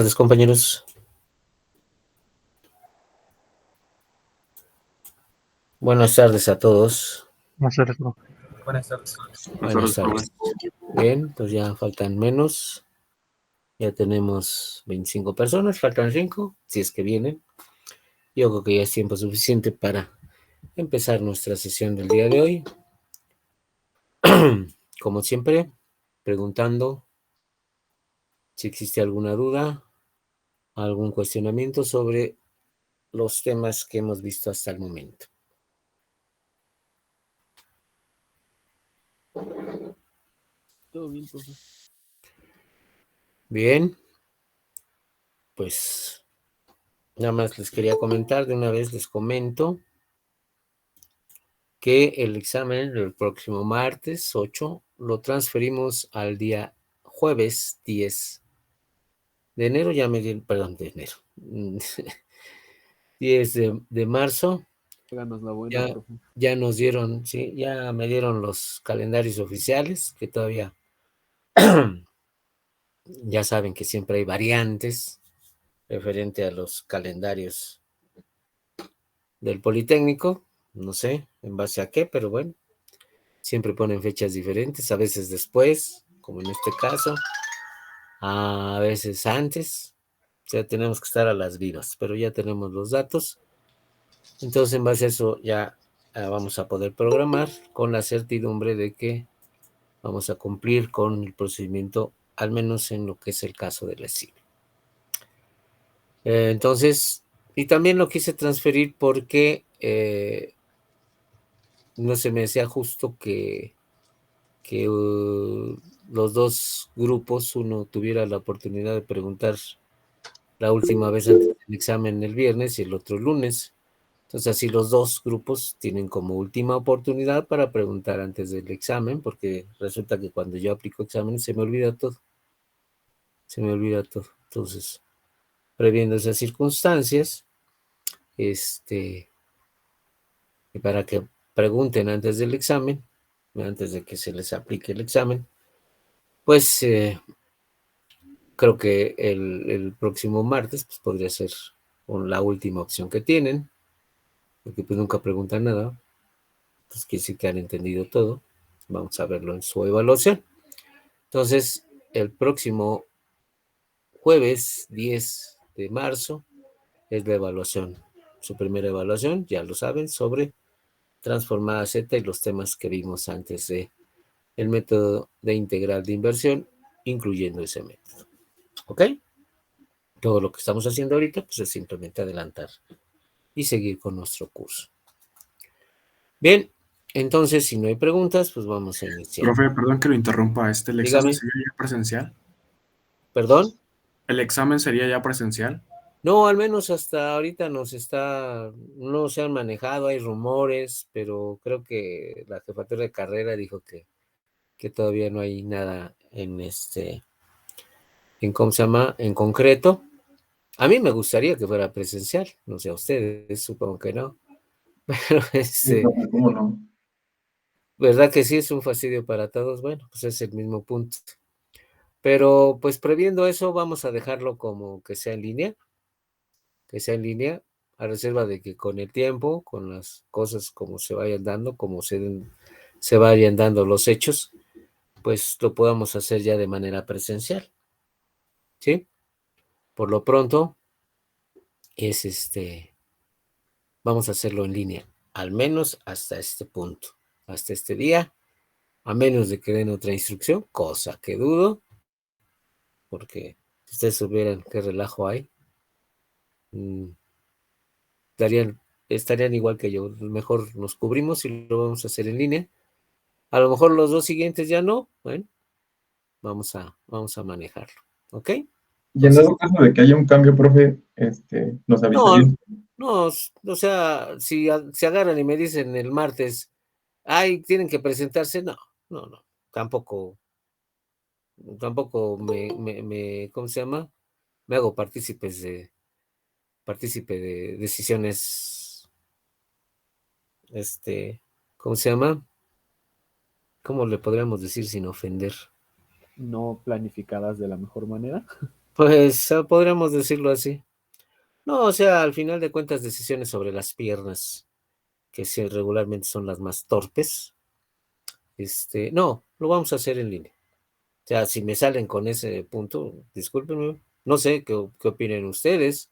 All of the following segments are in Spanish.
Buenas tardes, compañeros. Buenas tardes a todos. Buenas tardes, profe. Buenas tardes. Buenas tardes. Bien, pues ya faltan menos. Ya tenemos 25 personas, faltan 5, si es que vienen. Yo creo que ya es tiempo suficiente para empezar nuestra sesión del día de hoy. Como siempre, preguntando si existe alguna duda, algún cuestionamiento sobre los temas que hemos visto hasta el momento. Todo bien, profe. Bien, pues nada más les quería comentar, de una vez les comento que el examen del próximo martes 8 lo transferimos al día jueves 10 de enero, ya me dieron, perdón, de enero, 10 de marzo, Háganos la buena, profe. ya nos dieron, sí, ya me dieron los calendarios oficiales, que todavía ya saben que siempre hay variantes referente a los calendarios del Politécnico, no sé en base a qué, pero bueno, siempre ponen fechas diferentes, a veces después, como en este caso, a veces antes. O sea, tenemos que estar a las vivas, pero ya tenemos los datos. Entonces, en base a eso, ya vamos a poder programar con la certidumbre de que vamos a cumplir con el procedimiento, al menos en lo que es el caso del ESIM. Entonces, y también lo quise transferir porque no se me hacía justo que los dos grupos, uno tuviera la oportunidad de preguntar la última vez antes del examen el viernes y el otro el lunes. Entonces así los dos grupos tienen como última oportunidad para preguntar antes del examen, porque resulta que cuando yo aplico exámenes se me olvida todo. Se me olvida todo. Entonces, previendo esas circunstancias, para que pregunten antes del examen, antes de que se les aplique el examen, pues creo que el próximo martes pues, podría ser la última opción que tienen, porque pues nunca preguntan nada, pues quiere decir que han entendido todo. Vamos a verlo en su evaluación. Entonces, el próximo jueves 10 de marzo es la evaluación, su primera evaluación, ya lo saben, sobre transformada Z y los temas que vimos antes de el método de integral de inversión, incluyendo ese método. ¿Ok? Todo lo que estamos haciendo ahorita pues es simplemente adelantar y seguir con nuestro curso. Bien, entonces si no hay preguntas, pues vamos a iniciar. Profe, perdón que lo interrumpa. ¿El examen Dígame. sería ya presencial? ¿Perdón? ¿El examen sería ya presencial? No, al menos hasta ahorita no se han manejado, hay rumores, pero creo que la jefatura de carrera dijo que todavía no hay nada en cómo se llama, en concreto. A mí me gustaría que fuera presencial, no sé a ustedes, supongo que no, pero Sí, profe, ¿cómo no? ¿verdad que sí es un fastidio para todos? Bueno, pues es el mismo punto. Pero pues previendo eso, vamos a dejarlo como que sea en línea, a reserva de que con el tiempo, con las cosas como se vayan dando, como se vayan dando los hechos, pues lo podamos hacer ya de manera presencial, ¿sí? Por lo pronto, vamos a hacerlo en línea, al menos hasta este punto, hasta este día, a menos de que den otra instrucción, cosa que dudo, porque si ustedes supieran qué relajo hay, estarían igual que yo. Mejor nos cubrimos y lo vamos a hacer en línea. A lo mejor los dos siguientes ya no. Bueno, vamos a manejarlo. ¿Ok? Y en dado caso de que haya un cambio, profe, nos No, avisarían. no, o sea, si se agarran y me dicen el martes, ay, tienen que presentarse, no, tampoco ¿cómo se llama? Me hago partícipe de decisiones, ¿cómo se llama? ¿Cómo le podríamos decir sin ofender? No planificadas de la mejor manera. Pues podríamos decirlo así. No, o sea, al final de cuentas, decisiones sobre las piernas, que regularmente son las más torpes, no, lo vamos a hacer en línea. O sea, si me salen con ese punto, discúlpenme, no sé qué opinen ustedes,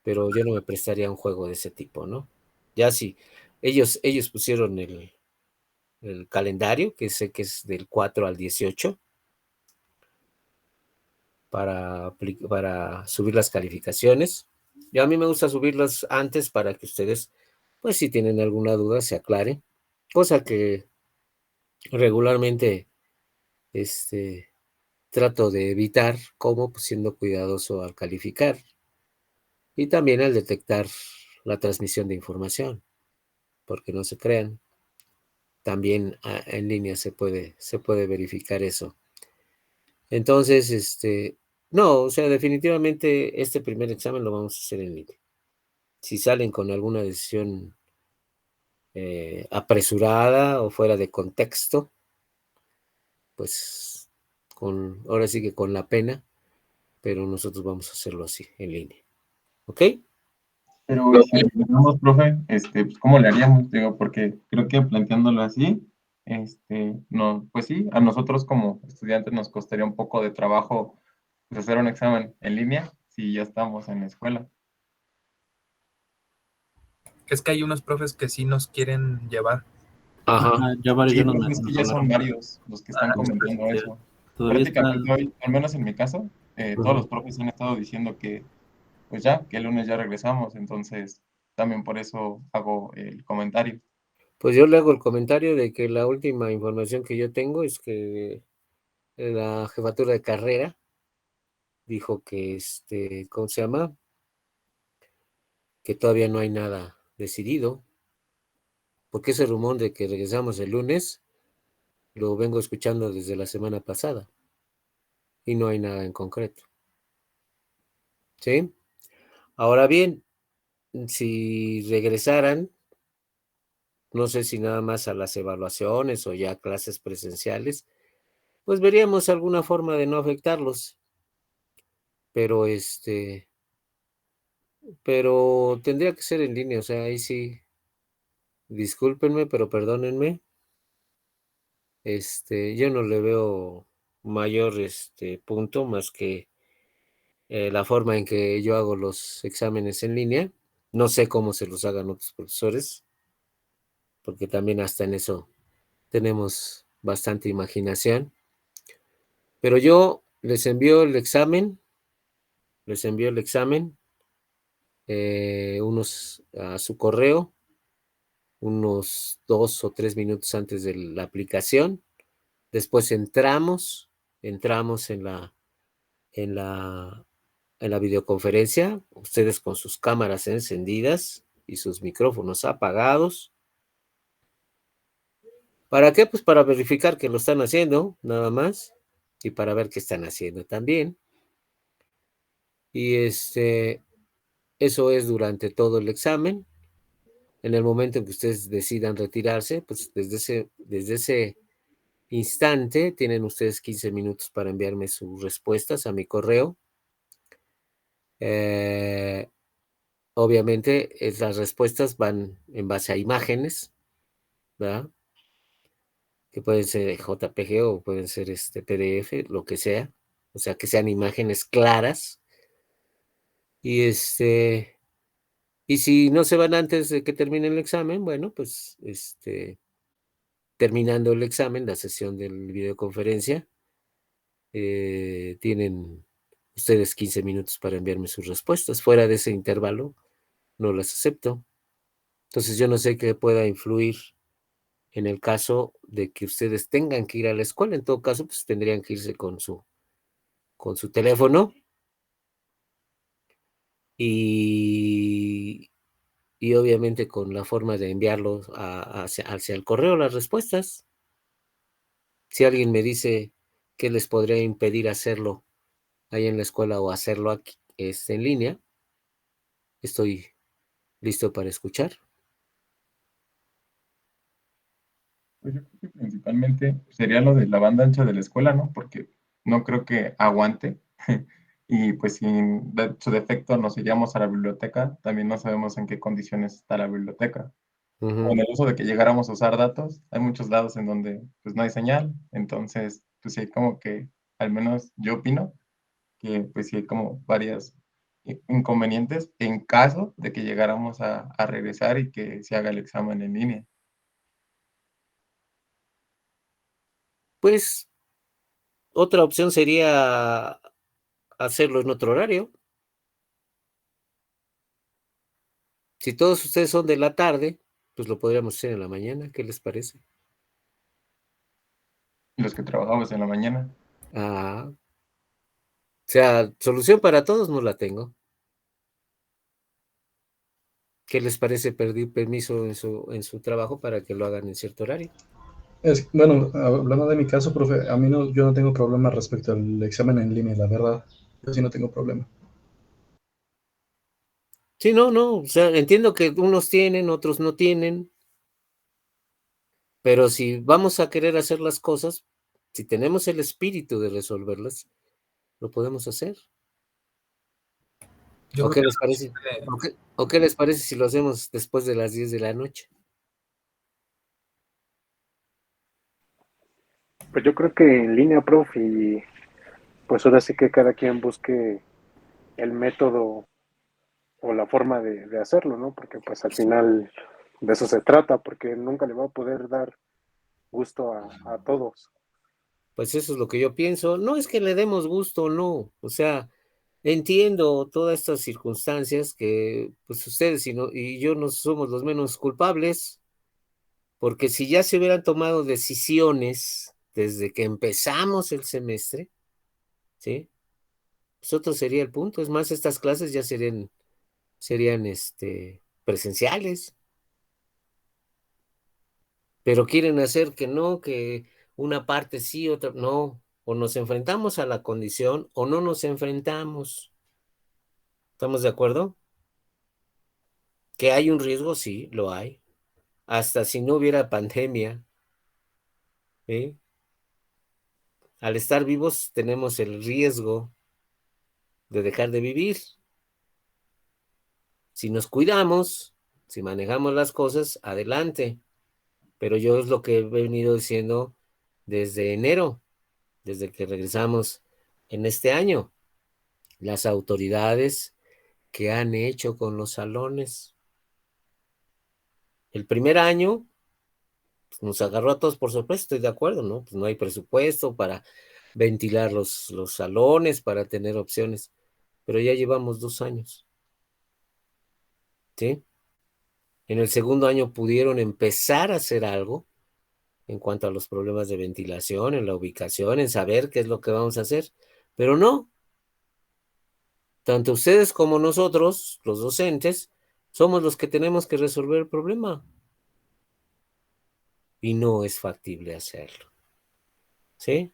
pero yo no me prestaría a un juego de ese tipo, ¿no? Ya sí, ellos pusieron el calendario, que sé que es del 4 al 18, para subir las calificaciones. Y a mí me gusta subirlas antes para que ustedes, pues si tienen alguna duda, se aclare. Cosa que regularmente este, trato de evitar, como pues, siendo cuidadoso al calificar y también al detectar la transmisión de información, porque no se crean. También en línea se puede verificar eso. Entonces, no, o sea, definitivamente este primer examen lo vamos a hacer en línea. Si salen con alguna decisión apresurada o fuera de contexto, pues ahora sí que con la pena, pero nosotros vamos a hacerlo así, en línea. ¿Ok? Pero si regresamos, profe, pues, ¿cómo le haríamos? Digo, porque creo que planteándolo así, no, pues sí, a nosotros como estudiantes nos costaría un poco de trabajo pues, hacer un examen en línea si ya estamos en la escuela. Es que hay unos profes que sí nos quieren llevar. Ajá. Ya varios Sí, ya nos profe, es que ya son hablaron. varios los que están comentando eso. Todavía Prácticamente están. hoy, al menos en mi caso, todos los profes han estado diciendo que, pues ya, que el lunes ya regresamos, entonces también por eso hago el comentario. Pues yo le hago el comentario de que la última información que yo tengo es que la jefatura de carrera dijo que, ¿cómo se llama? Que todavía no hay nada decidido, porque ese rumor de que regresamos el lunes lo vengo escuchando desde la semana pasada y no hay nada en concreto. ¿Sí? Ahora bien, si regresaran, no sé si nada más a las evaluaciones o ya clases presenciales, pues veríamos alguna forma de no afectarlos, pero pero tendría que ser en línea, o sea, ahí sí, discúlpenme, pero perdónenme, yo no le veo mayor punto más que la forma en que yo hago los exámenes en línea. No sé cómo se los hagan otros profesores, porque también hasta en eso tenemos bastante imaginación. Pero yo les envío el examen, unos a su correo, unos 2 o 3 minutos antes de la aplicación. Después entramos en la videoconferencia, ustedes con sus cámaras encendidas y sus micrófonos apagados. ¿Para qué? Pues para verificar que lo están haciendo, nada más, y para ver qué están haciendo también. Y eso es durante todo el examen. En el momento en que ustedes decidan retirarse, pues desde ese instante tienen ustedes 15 minutos para enviarme sus respuestas a mi correo. Eh, Obviamente, las respuestas van en base a imágenes, ¿verdad? Que pueden ser JPG o pueden ser PDF, lo que sea. O sea, que sean imágenes claras. Y y si no se van antes de que termine el examen, bueno, pues terminando el examen, la sesión de videoconferencia, tienen ustedes 15 minutos para enviarme sus respuestas. Fuera de ese intervalo, no las acepto. Entonces, yo no sé qué pueda influir en el caso de que ustedes tengan que ir a la escuela. En todo caso, pues tendrían que irse con su teléfono y, y obviamente con la forma de enviarlos hacia el correo las respuestas. Si alguien me dice que les podría impedir hacerlo ahí en la escuela o hacerlo aquí, en línea, estoy listo para escuchar. Pues yo creo que principalmente sería lo de la banda ancha de la escuela, ¿no? Porque no creo que aguante y pues si en su defecto nos iríamos a la biblioteca, también no sabemos en qué condiciones está la biblioteca. O en el uso de que llegáramos a usar datos, hay muchos lados en donde pues no hay señal, entonces pues sí hay como que, al menos yo opino, que pues sí hay como varias inconvenientes en caso de que llegáramos a regresar y que se haga el examen en línea. Pues otra opción sería hacerlo en otro horario. Si todos ustedes son de la tarde, pues lo podríamos hacer en la mañana. ¿Qué les parece? Los que trabajamos en la mañana. Ah, o sea, solución para todos no la tengo. ¿Qué les parece pedir permiso en su trabajo para que lo hagan en cierto horario? Bueno, hablando de mi caso, profe, a mí no, yo no tengo problema respecto al examen en línea, la verdad. Yo sí no tengo problema. Sí, no, o sea, entiendo que unos tienen, otros no tienen, pero si vamos a querer hacer las cosas, si tenemos el espíritu de resolverlas, lo podemos hacer. Yo ¿O creo qué que les parece? ¿O qué les parece si lo hacemos después de las 10 de la noche? Pues yo creo que en línea, prof, y pues ahora sí que cada quien busque el método o la forma de hacerlo, ¿no? Porque pues al final de eso se trata, porque nunca le va a poder dar gusto a todos. Pues eso es lo que yo pienso. No es que le demos gusto o no, o sea, entiendo todas estas circunstancias que pues ustedes y yo no somos los menos culpables, porque si ya se hubieran tomado decisiones desde que empezamos el semestre, ¿sí? Pues otro sería el punto. Es más, estas clases ya serían presenciales, pero quieren hacer que no, que una parte sí, otra no, o nos enfrentamos a la condición o no nos enfrentamos. ¿Estamos de acuerdo? Que hay un riesgo, sí, lo hay. Hasta si no hubiera pandemia, ¿sí? Al estar vivos tenemos el riesgo de dejar de vivir. Si nos cuidamos, si manejamos las cosas, adelante. Pero yo es lo que he venido diciendo desde enero, desde que regresamos en este año. Las autoridades que han hecho con los salones. El primer año pues, nos agarró a todos por sorpresa, estoy de acuerdo, ¿no? Pues no hay presupuesto para ventilar los salones, para tener opciones, pero ya llevamos 2 años, ¿sí? En el segundo año pudieron empezar a hacer algo en cuanto a los problemas de ventilación, en la ubicación, en saber qué es lo que vamos a hacer, pero no, tanto ustedes como nosotros, los docentes, somos los que tenemos que resolver el problema y no es factible hacerlo, ¿sí?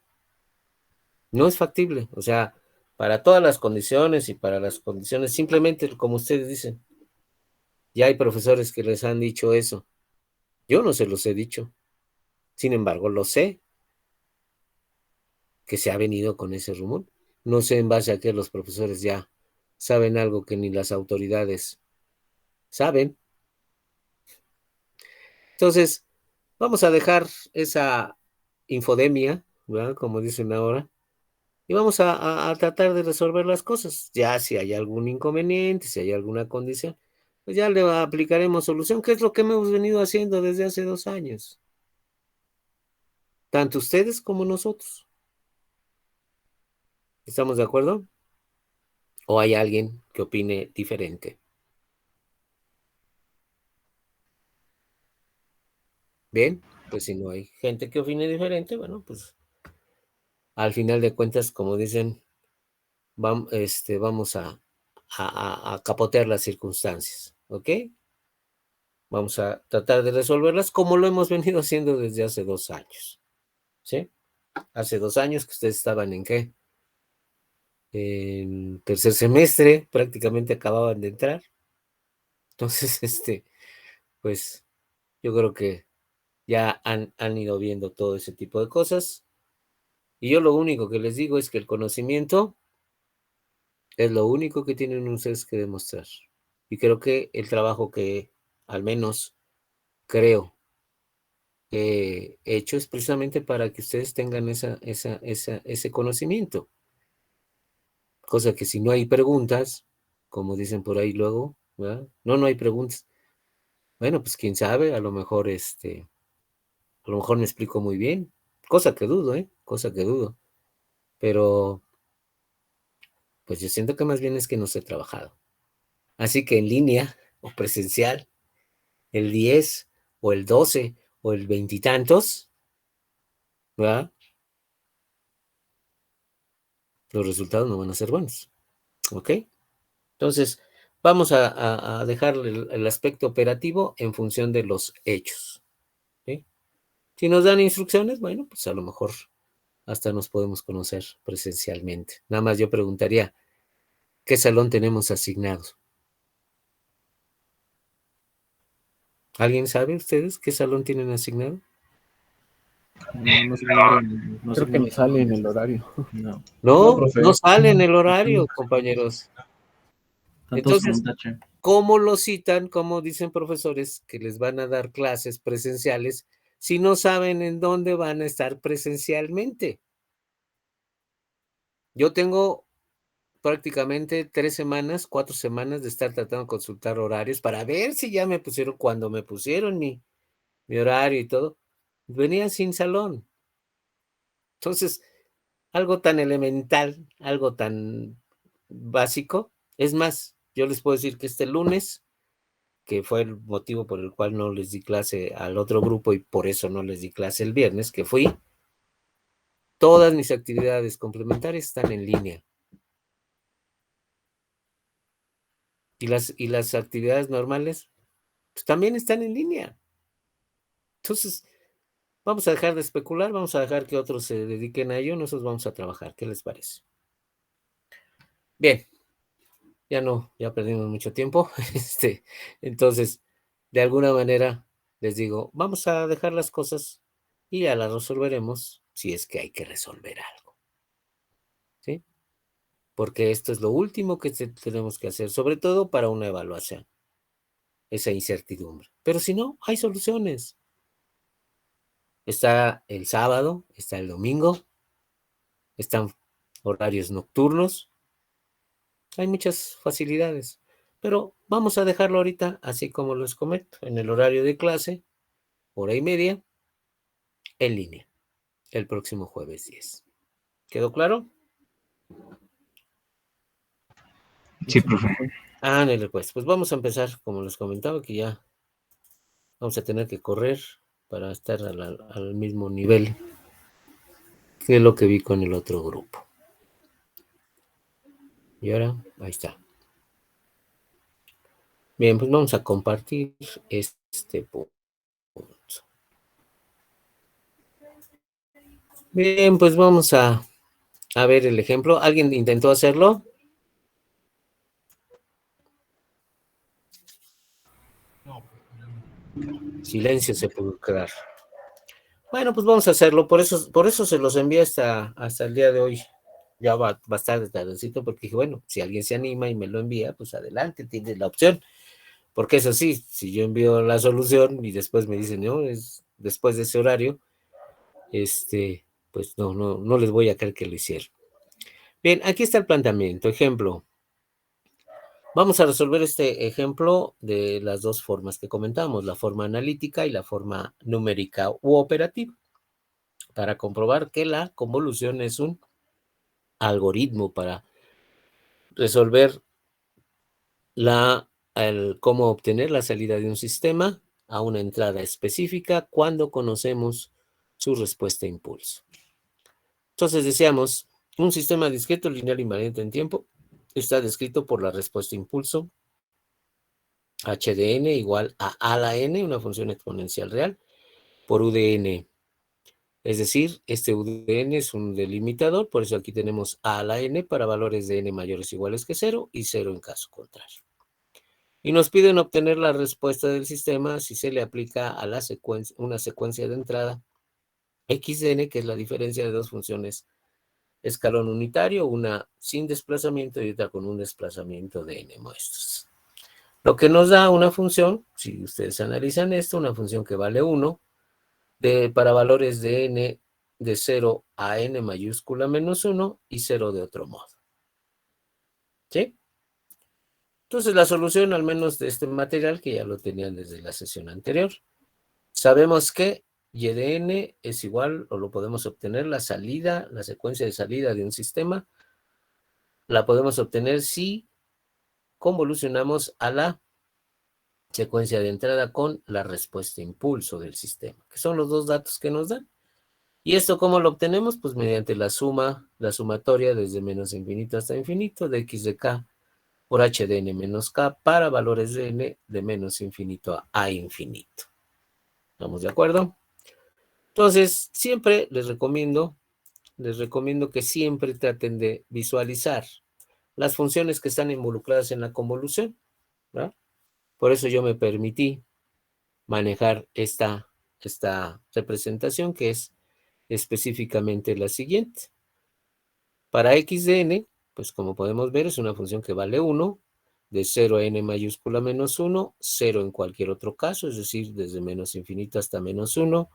No es factible, o sea, para todas las condiciones y para las condiciones, simplemente como ustedes dicen, ya hay profesores que les han dicho eso. Yo no se los he dicho, sin embargo, lo sé, que se ha venido con ese rumor. No sé en base a qué los profesores ya saben algo que ni las autoridades saben. Entonces, vamos a dejar esa infodemia, ¿verdad? Como dicen ahora, y vamos a tratar de resolver las cosas. Ya si hay algún inconveniente, si hay alguna condición, pues ya le aplicaremos solución, que es lo que hemos venido haciendo desde hace 2 años. Tanto ustedes como nosotros. ¿Estamos de acuerdo? ¿O hay alguien que opine diferente? Bien, pues si no hay gente que opine diferente, bueno, pues al final de cuentas, como dicen, vamos a capotear las circunstancias, ¿ok? Vamos a tratar de resolverlas como lo hemos venido haciendo desde hace 2 años, ¿sí? Hace 2 años que ustedes estaban en ¿qué? En tercer semestre, prácticamente acababan de entrar. Entonces, pues yo creo que ya han ido viendo todo ese tipo de cosas. Y yo lo único que les digo es que el conocimiento Es lo único que tienen ustedes que demostrar. Y creo que el trabajo que, al menos, creo que he hecho es precisamente para que ustedes tengan ese conocimiento. Cosa que si no hay preguntas, como dicen por ahí luego, ¿verdad? No hay preguntas. Bueno, pues quién sabe, a lo mejor me explico muy bien. Cosa que dudo, cosa que dudo. Pero, pues yo siento que más bien es que no se ha trabajado. Así que en línea o presencial, el 10 o el 12 o el veintitantos, ¿verdad? Los resultados no van a ser buenos. ¿Ok? Entonces, vamos a dejar el aspecto operativo en función de los hechos. ¿Sí? Si nos dan instrucciones, bueno, pues a lo mejor hasta nos podemos conocer presencialmente. Nada más yo preguntaría, ¿qué salón tenemos asignado? ¿Alguien sabe ustedes qué salón tienen asignado? Creo que ni sale en el horario. No, profe. no sale en el horario, compañeros. Tantos Entonces, con tache. ¿cómo lo citan? ¿Cómo dicen profesores que les van a dar clases presenciales si no saben en dónde van a estar presencialmente? Yo tengo prácticamente 3 semanas, 4 semanas de estar tratando de consultar horarios para ver si ya me pusieron, cuando me pusieron mi horario y todo, venía sin salón. Entonces, algo tan elemental, algo tan básico. Es más, yo les puedo decir que este lunes, que fue el motivo por el cual no les di clase al otro grupo y por eso no les di clase el viernes, que fui, todas mis actividades complementarias están en línea. Y las actividades normales, pues también están en línea. Entonces, vamos a dejar de especular, vamos a dejar que otros se dediquen a ello, nosotros vamos a trabajar. ¿Qué les parece? Bien, ya perdimos mucho tiempo. Entonces, de alguna manera, les digo, vamos a dejar las cosas y ya las resolveremos si es que hay que resolver algo. ¿Sí? Porque esto es lo último que tenemos que hacer, sobre todo para una evaluación, esa incertidumbre. Pero si no, hay soluciones. Está el sábado, está el domingo, están horarios nocturnos, hay muchas facilidades, pero vamos a dejarlo ahorita así como les comento, en el horario de clase, 1:30, en línea, el próximo jueves 10. ¿Quedó claro? Sí, profe. Ándale, pues vamos a empezar, como les comentaba, que ya vamos a tener que correr para estar al mismo nivel que lo que vi con el otro grupo. Y ahora, ahí está. Bien, pues vamos a compartir este punto. Bien, pues vamos a ver el ejemplo. ¿Alguien intentó hacerlo? Silencio sepulcral. Bueno, pues vamos a hacerlo. Por eso se los envié hasta el día de hoy. Ya va a estar de tardecito porque dije, bueno, si alguien se anima y me lo envía, pues adelante, tiene la opción. Porque eso sí, si yo envío la solución y después me dicen, no, es después de ese horario, pues no les voy a creer que lo hicieron. Bien, aquí está el planteamiento. Ejemplo. Vamos a resolver este ejemplo de las dos formas que comentamos, la forma analítica y la forma numérica u operativa, para comprobar que la convolución es un algoritmo para resolver cómo obtener la salida de un sistema a una entrada específica cuando conocemos su respuesta a impulso. Entonces decíamos, un sistema discreto lineal invariante en tiempo está descrito por la respuesta a impulso h de n igual a la n, una función exponencial real, por u de n. Es decir, este u de n es un delimitador, por eso aquí tenemos a la n para valores de n mayores o iguales que 0 y 0 en caso contrario. Y nos piden obtener la respuesta del sistema si se le aplica a una secuencia de entrada x de n, que es la diferencia de dos funciones escalón unitario, una sin desplazamiento y otra con un desplazamiento de n muestras. Lo que nos da una función, si ustedes analizan esto, una función que vale 1, para valores de n de 0 a n mayúscula menos 1 y 0 de otro modo. ¿Sí? Entonces la solución, al menos de este material, que ya lo tenían desde la sesión anterior, sabemos que y de n es igual, o lo podemos obtener, la salida, la secuencia de salida de un sistema, la podemos obtener si convolucionamos a la secuencia de entrada con la respuesta impulso del sistema, que son los dos datos que nos dan. ¿Y esto cómo lo obtenemos? Pues mediante la sumatoria desde menos infinito hasta infinito de x de k por h de n menos k para valores de n de menos infinito a infinito. ¿Estamos de acuerdo? Entonces, siempre les recomiendo que siempre traten de visualizar las funciones que están involucradas en la convolución, ¿verdad? Por eso yo me permití manejar esta representación, que es específicamente la siguiente. Para x de n, pues como podemos ver, es una función que vale 1, de 0 a n mayúscula menos 1, 0 en cualquier otro caso, es decir, desde menos infinito hasta menos 1,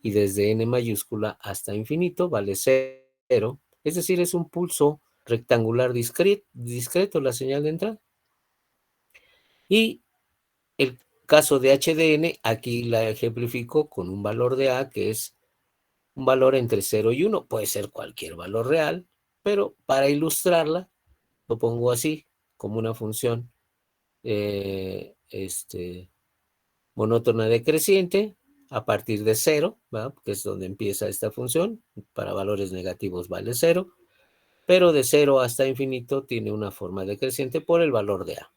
y desde n mayúscula hasta infinito vale 0, es decir, es un pulso rectangular discreto la señal de entrada. Y el caso de h de n, aquí la ejemplifico con un valor de a, que es un valor entre 0 y 1, puede ser cualquier valor real, pero para ilustrarla, lo pongo así, como una función monótona decreciente a partir de 0, ¿verdad? Que es donde empieza esta función, para valores negativos vale 0, pero de 0 hasta infinito tiene una forma decreciente por el valor de a,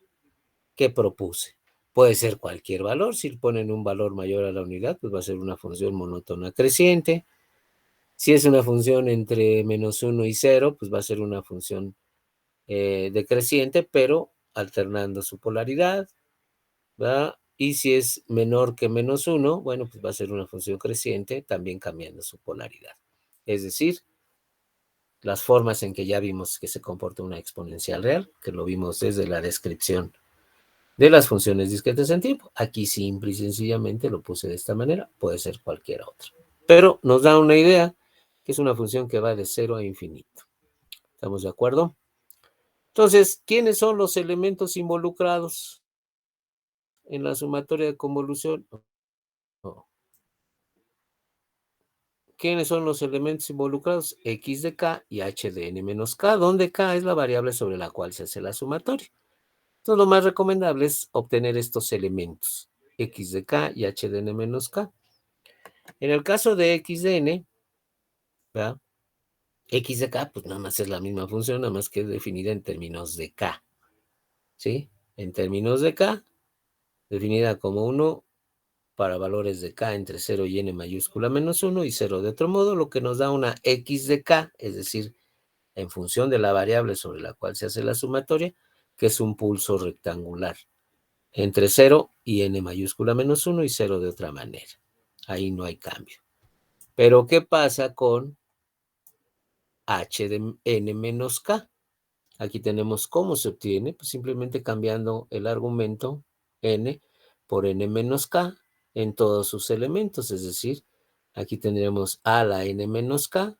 que propuse. Puede ser cualquier valor, si ponen un valor mayor a la unidad, pues va a ser una función monótona creciente. Si es una función entre menos 1 y 0, pues va a ser una función decreciente, pero alternando su polaridad, ¿verdad? Y si es menor que menos 1, bueno, pues va a ser una función creciente, también cambiando su polaridad. Es decir, las formas en que ya vimos que se comporta una exponencial real, que lo vimos desde la descripción de las funciones discretas en tiempo. Aquí simple y sencillamente lo puse de esta manera, puede ser cualquier otra. Pero nos da una idea que es una función que va de 0 a infinito. ¿Estamos de acuerdo? Entonces, ¿quiénes son los elementos involucrados en la sumatoria de convolución? ¿Quiénes son los elementos involucrados? X de k y h de n menos k, donde k es la variable sobre la cual se hace la sumatoria. Entonces, lo más recomendable es obtener estos elementos, x de k y h de n menos k. En el caso de x de n, ¿verdad? X de k, pues nada más es la misma función, nada más que es definida en términos de k, ¿sí? En términos de k, definida como 1 para valores de k entre 0 y n mayúscula menos 1 y 0 de otro modo, lo que nos da una x de k, es decir, en función de la variable sobre la cual se hace la sumatoria, que es un pulso rectangular entre 0 y n mayúscula menos 1 y 0 de otra manera. Ahí no hay cambio. Pero, ¿qué pasa con h de n menos k? Aquí tenemos cómo se obtiene, pues simplemente cambiando el argumento n por n menos k en todos sus elementos, es decir, aquí tendremos a la n menos k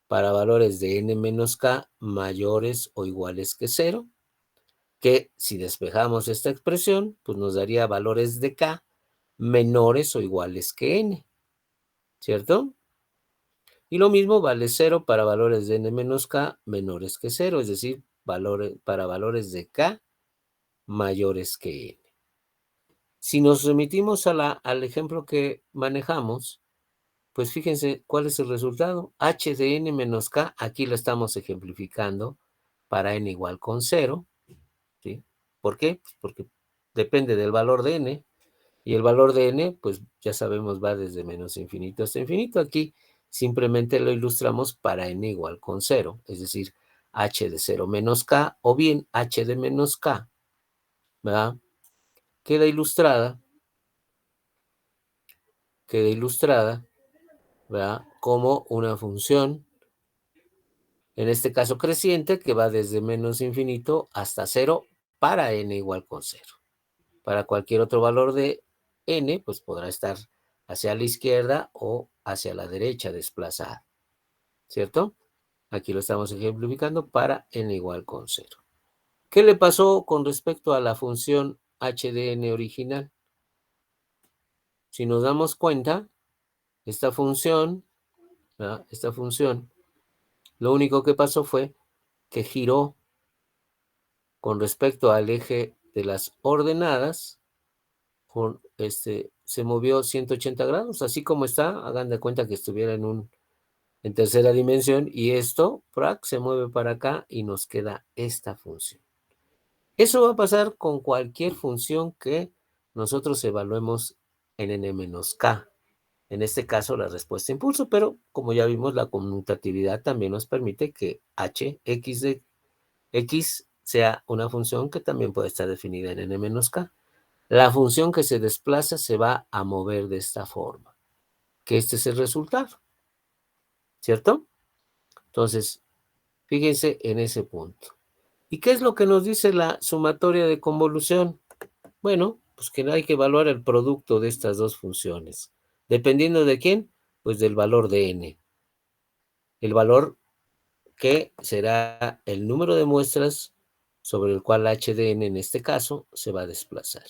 para valores de n menos k mayores o iguales que 0, que si despejamos esta expresión, pues nos daría valores de k menores o iguales que n, ¿cierto? Y lo mismo vale 0 para valores de n menos k menores que 0, es decir, para valores de k mayores que n. Si nos remitimos al ejemplo que manejamos, pues fíjense cuál es el resultado. H de n menos k, aquí lo estamos ejemplificando para n igual con 0, ¿sí? ¿Por qué? Pues porque depende del valor de n, y el valor de n, pues ya sabemos, va desde menos infinito hasta infinito. Aquí simplemente lo ilustramos para n igual con 0, es decir, h de 0 menos k, o bien h de menos k, ¿verdad? Queda ilustrada, ¿verdad? Como una función en este caso creciente, que va desde menos infinito hasta 0 para n igual con 0. Para cualquier otro valor de n, pues podrá estar hacia la izquierda o hacia la derecha desplazada, ¿cierto? Aquí lo estamos ejemplificando para n igual con 0. ¿Qué le pasó con respecto a la función h de n original? Si nos damos cuenta, esta función, ¿verdad? Lo único que pasó fue que giró con respecto al eje de las ordenadas, se movió 180 grados, así como está, hagan de cuenta que estuviera en tercera dimensión, y esto, se mueve para acá y nos queda esta función. Eso va a pasar con cualquier función que nosotros evaluemos en n-k. En este caso, la respuesta impulso, pero como ya vimos, la conmutatividad también nos permite que h(x) de x sea una función que también puede estar definida en n-k. La función que se desplaza se va a mover de esta forma, que este es el resultado, ¿cierto? Entonces, fíjense en ese punto. ¿Y qué es lo que nos dice la sumatoria de convolución? Bueno, pues que hay que evaluar el producto de estas dos funciones. ¿Dependiendo de quién? Pues del valor de n. El valor que será el número de muestras sobre el cual h de n en este caso se va a desplazar.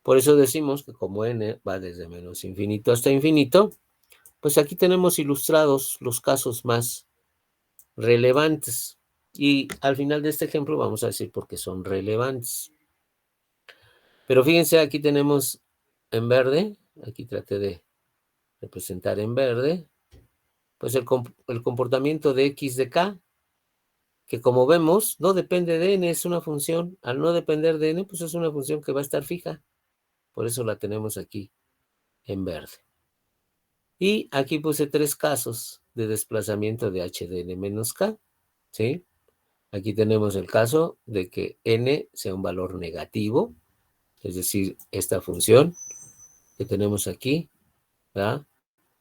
Por eso decimos que como n va desde menos infinito hasta infinito, pues aquí tenemos ilustrados los casos más relevantes. Y al final de este ejemplo vamos a decir por qué son relevantes. Pero fíjense, aquí tenemos en verde, aquí traté de representar en verde, pues el comportamiento de x de k, que como vemos no depende de n, es una función, al no depender de n, pues es una función que va a estar fija. Por eso la tenemos aquí en verde. Y aquí puse 3 casos de desplazamiento de h de n menos k, ¿sí? Aquí tenemos el caso de que n sea un valor negativo, es decir, esta función que tenemos aquí, ¿verdad?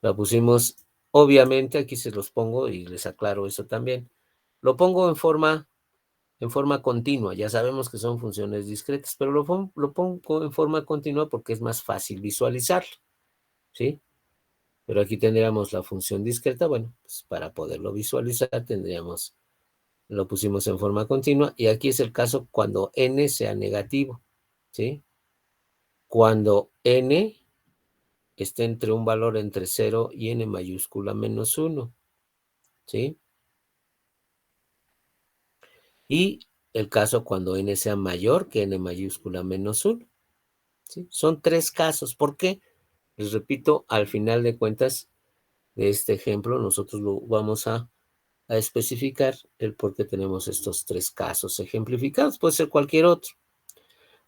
La pusimos, obviamente, aquí se los pongo y les aclaro eso también. Lo pongo en forma continua, ya sabemos que son funciones discretas, pero lo pongo en forma continua porque es más fácil visualizarlo, ¿sí? Pero aquí tendríamos la función discreta, bueno, pues para poderlo visualizar lo pusimos en forma continua, y aquí es el caso cuando n sea negativo, ¿sí? Cuando n esté entre un valor entre 0 y n mayúscula menos 1, ¿sí? Y el caso cuando n sea mayor que n mayúscula menos 1, ¿sí? Son 3 casos. ¿Por qué? Les repito, al final de cuentas de este ejemplo, nosotros lo vamos a especificar el por qué tenemos estos 3 casos ejemplificados. Puede ser cualquier otro.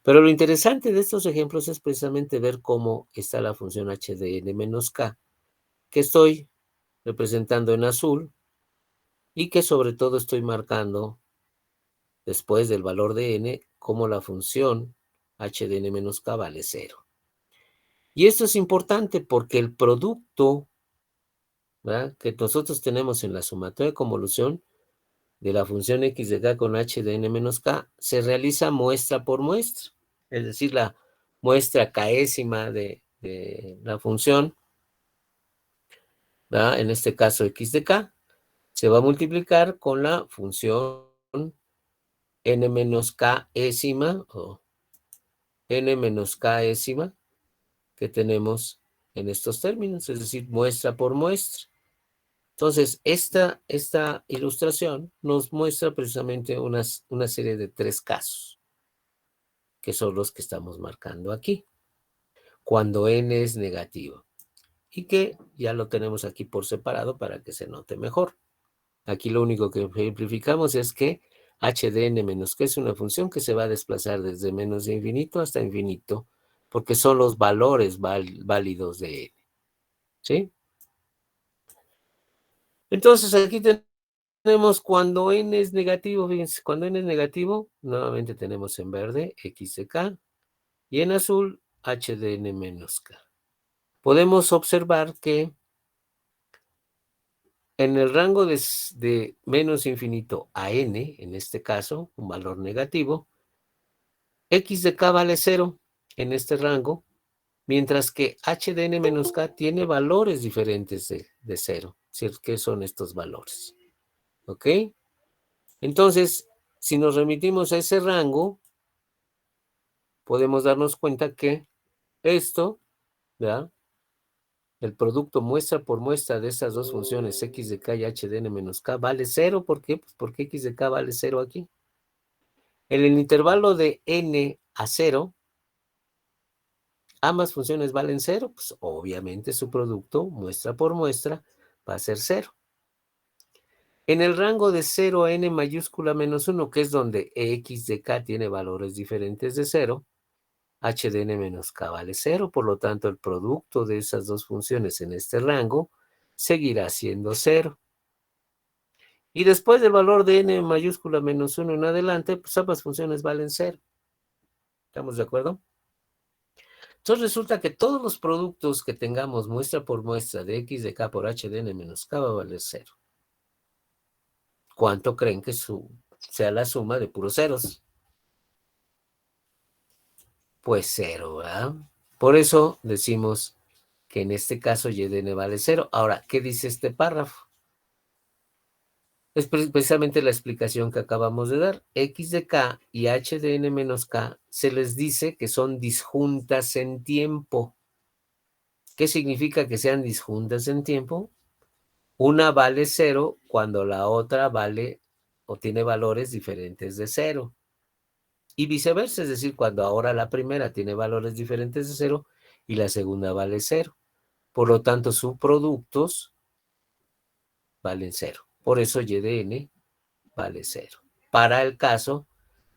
Pero lo interesante de estos ejemplos es precisamente ver cómo está la función h de n menos k, que estoy representando en azul y que sobre todo estoy marcando después del valor de n como la función h de n menos k vale 0. Y esto es importante porque el producto, ¿verdad?, que nosotros tenemos en la sumatoria de convolución de la función x de k con h de n menos k se realiza muestra por muestra. Es decir, la muestra késima de la función, ¿verdad?, en este caso x de k, se va a multiplicar con la función n menos k ésima o n menos k ésima que tenemos en estos términos, es decir, muestra por muestra. Entonces, esta ilustración nos muestra precisamente una serie de 3 casos, que son los que estamos marcando aquí, cuando n es negativo, y que ya lo tenemos aquí por separado para que se note mejor. Aquí lo único que ejemplificamos es que h de n menos k es una función que se va a desplazar desde menos infinito hasta infinito, porque son los valores válidos de n, ¿sí? Entonces aquí tenemos cuando n es negativo, fíjense, cuando n es negativo, nuevamente tenemos en verde x de k y en azul h de n menos k. Podemos observar que en el rango de menos infinito a n, en este caso, un valor negativo, x de k vale 0 en este rango, mientras que h de n menos k tiene valores diferentes de 0. ¿Qué son estos valores? ¿Ok? Entonces, si nos remitimos a ese rango, podemos darnos cuenta que esto, ¿verdad? El producto muestra por muestra de estas dos funciones, x de k y h de n menos k, vale 0. ¿Por qué? Pues porque x de k vale 0 aquí. En el intervalo de n a 0, ambas funciones valen 0, pues obviamente su producto, muestra por muestra, va a ser 0. En el rango de 0 a n mayúscula menos 1, que es donde x de k tiene valores diferentes de 0, h de n menos k vale 0, por lo tanto el producto de esas dos funciones en este rango seguirá siendo 0. Y después del valor de n mayúscula menos 1 en adelante, pues ambas funciones valen 0. ¿Estamos de acuerdo? Entonces resulta que todos los productos que tengamos muestra por muestra de x de k por h de n menos k va a valer 0. ¿Cuánto creen que sea la suma de puros ceros? Pues 0, ¿verdad? Por eso decimos que en este caso y de n vale 0. Ahora, ¿qué dice este párrafo? Es precisamente la explicación que acabamos de dar. X de k y h de n menos k se les dice que son disjuntas en tiempo. ¿Qué significa que sean disjuntas en tiempo? Una vale 0 cuando la otra vale o tiene valores diferentes de 0. Y viceversa, es decir, cuando ahora la primera tiene valores diferentes de 0 y la segunda vale 0. Por lo tanto, sus productos valen 0. Por eso y de n vale 0. Para el caso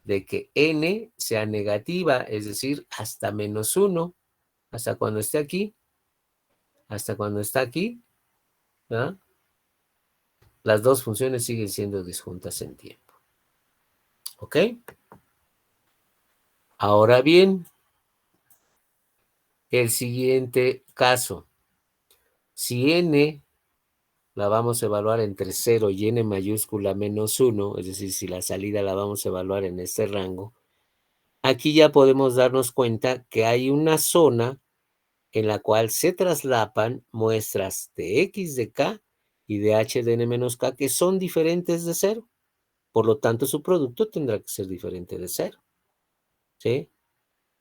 de que n sea negativa, es decir, hasta menos 1, hasta cuando esté aquí, hasta cuando está aquí, ¿verdad? Las dos funciones siguen siendo disjuntas en tiempo. ¿Ok? Ahora bien, el siguiente caso. Si n la vamos a evaluar entre 0 y n mayúscula menos 1, es decir, si la salida la vamos a evaluar en este rango, aquí ya podemos darnos cuenta que hay una zona en la cual se traslapan muestras de x de k y de h de n menos k que son diferentes de 0. Por lo tanto, su producto tendrá que ser diferente de 0. ¿Sí?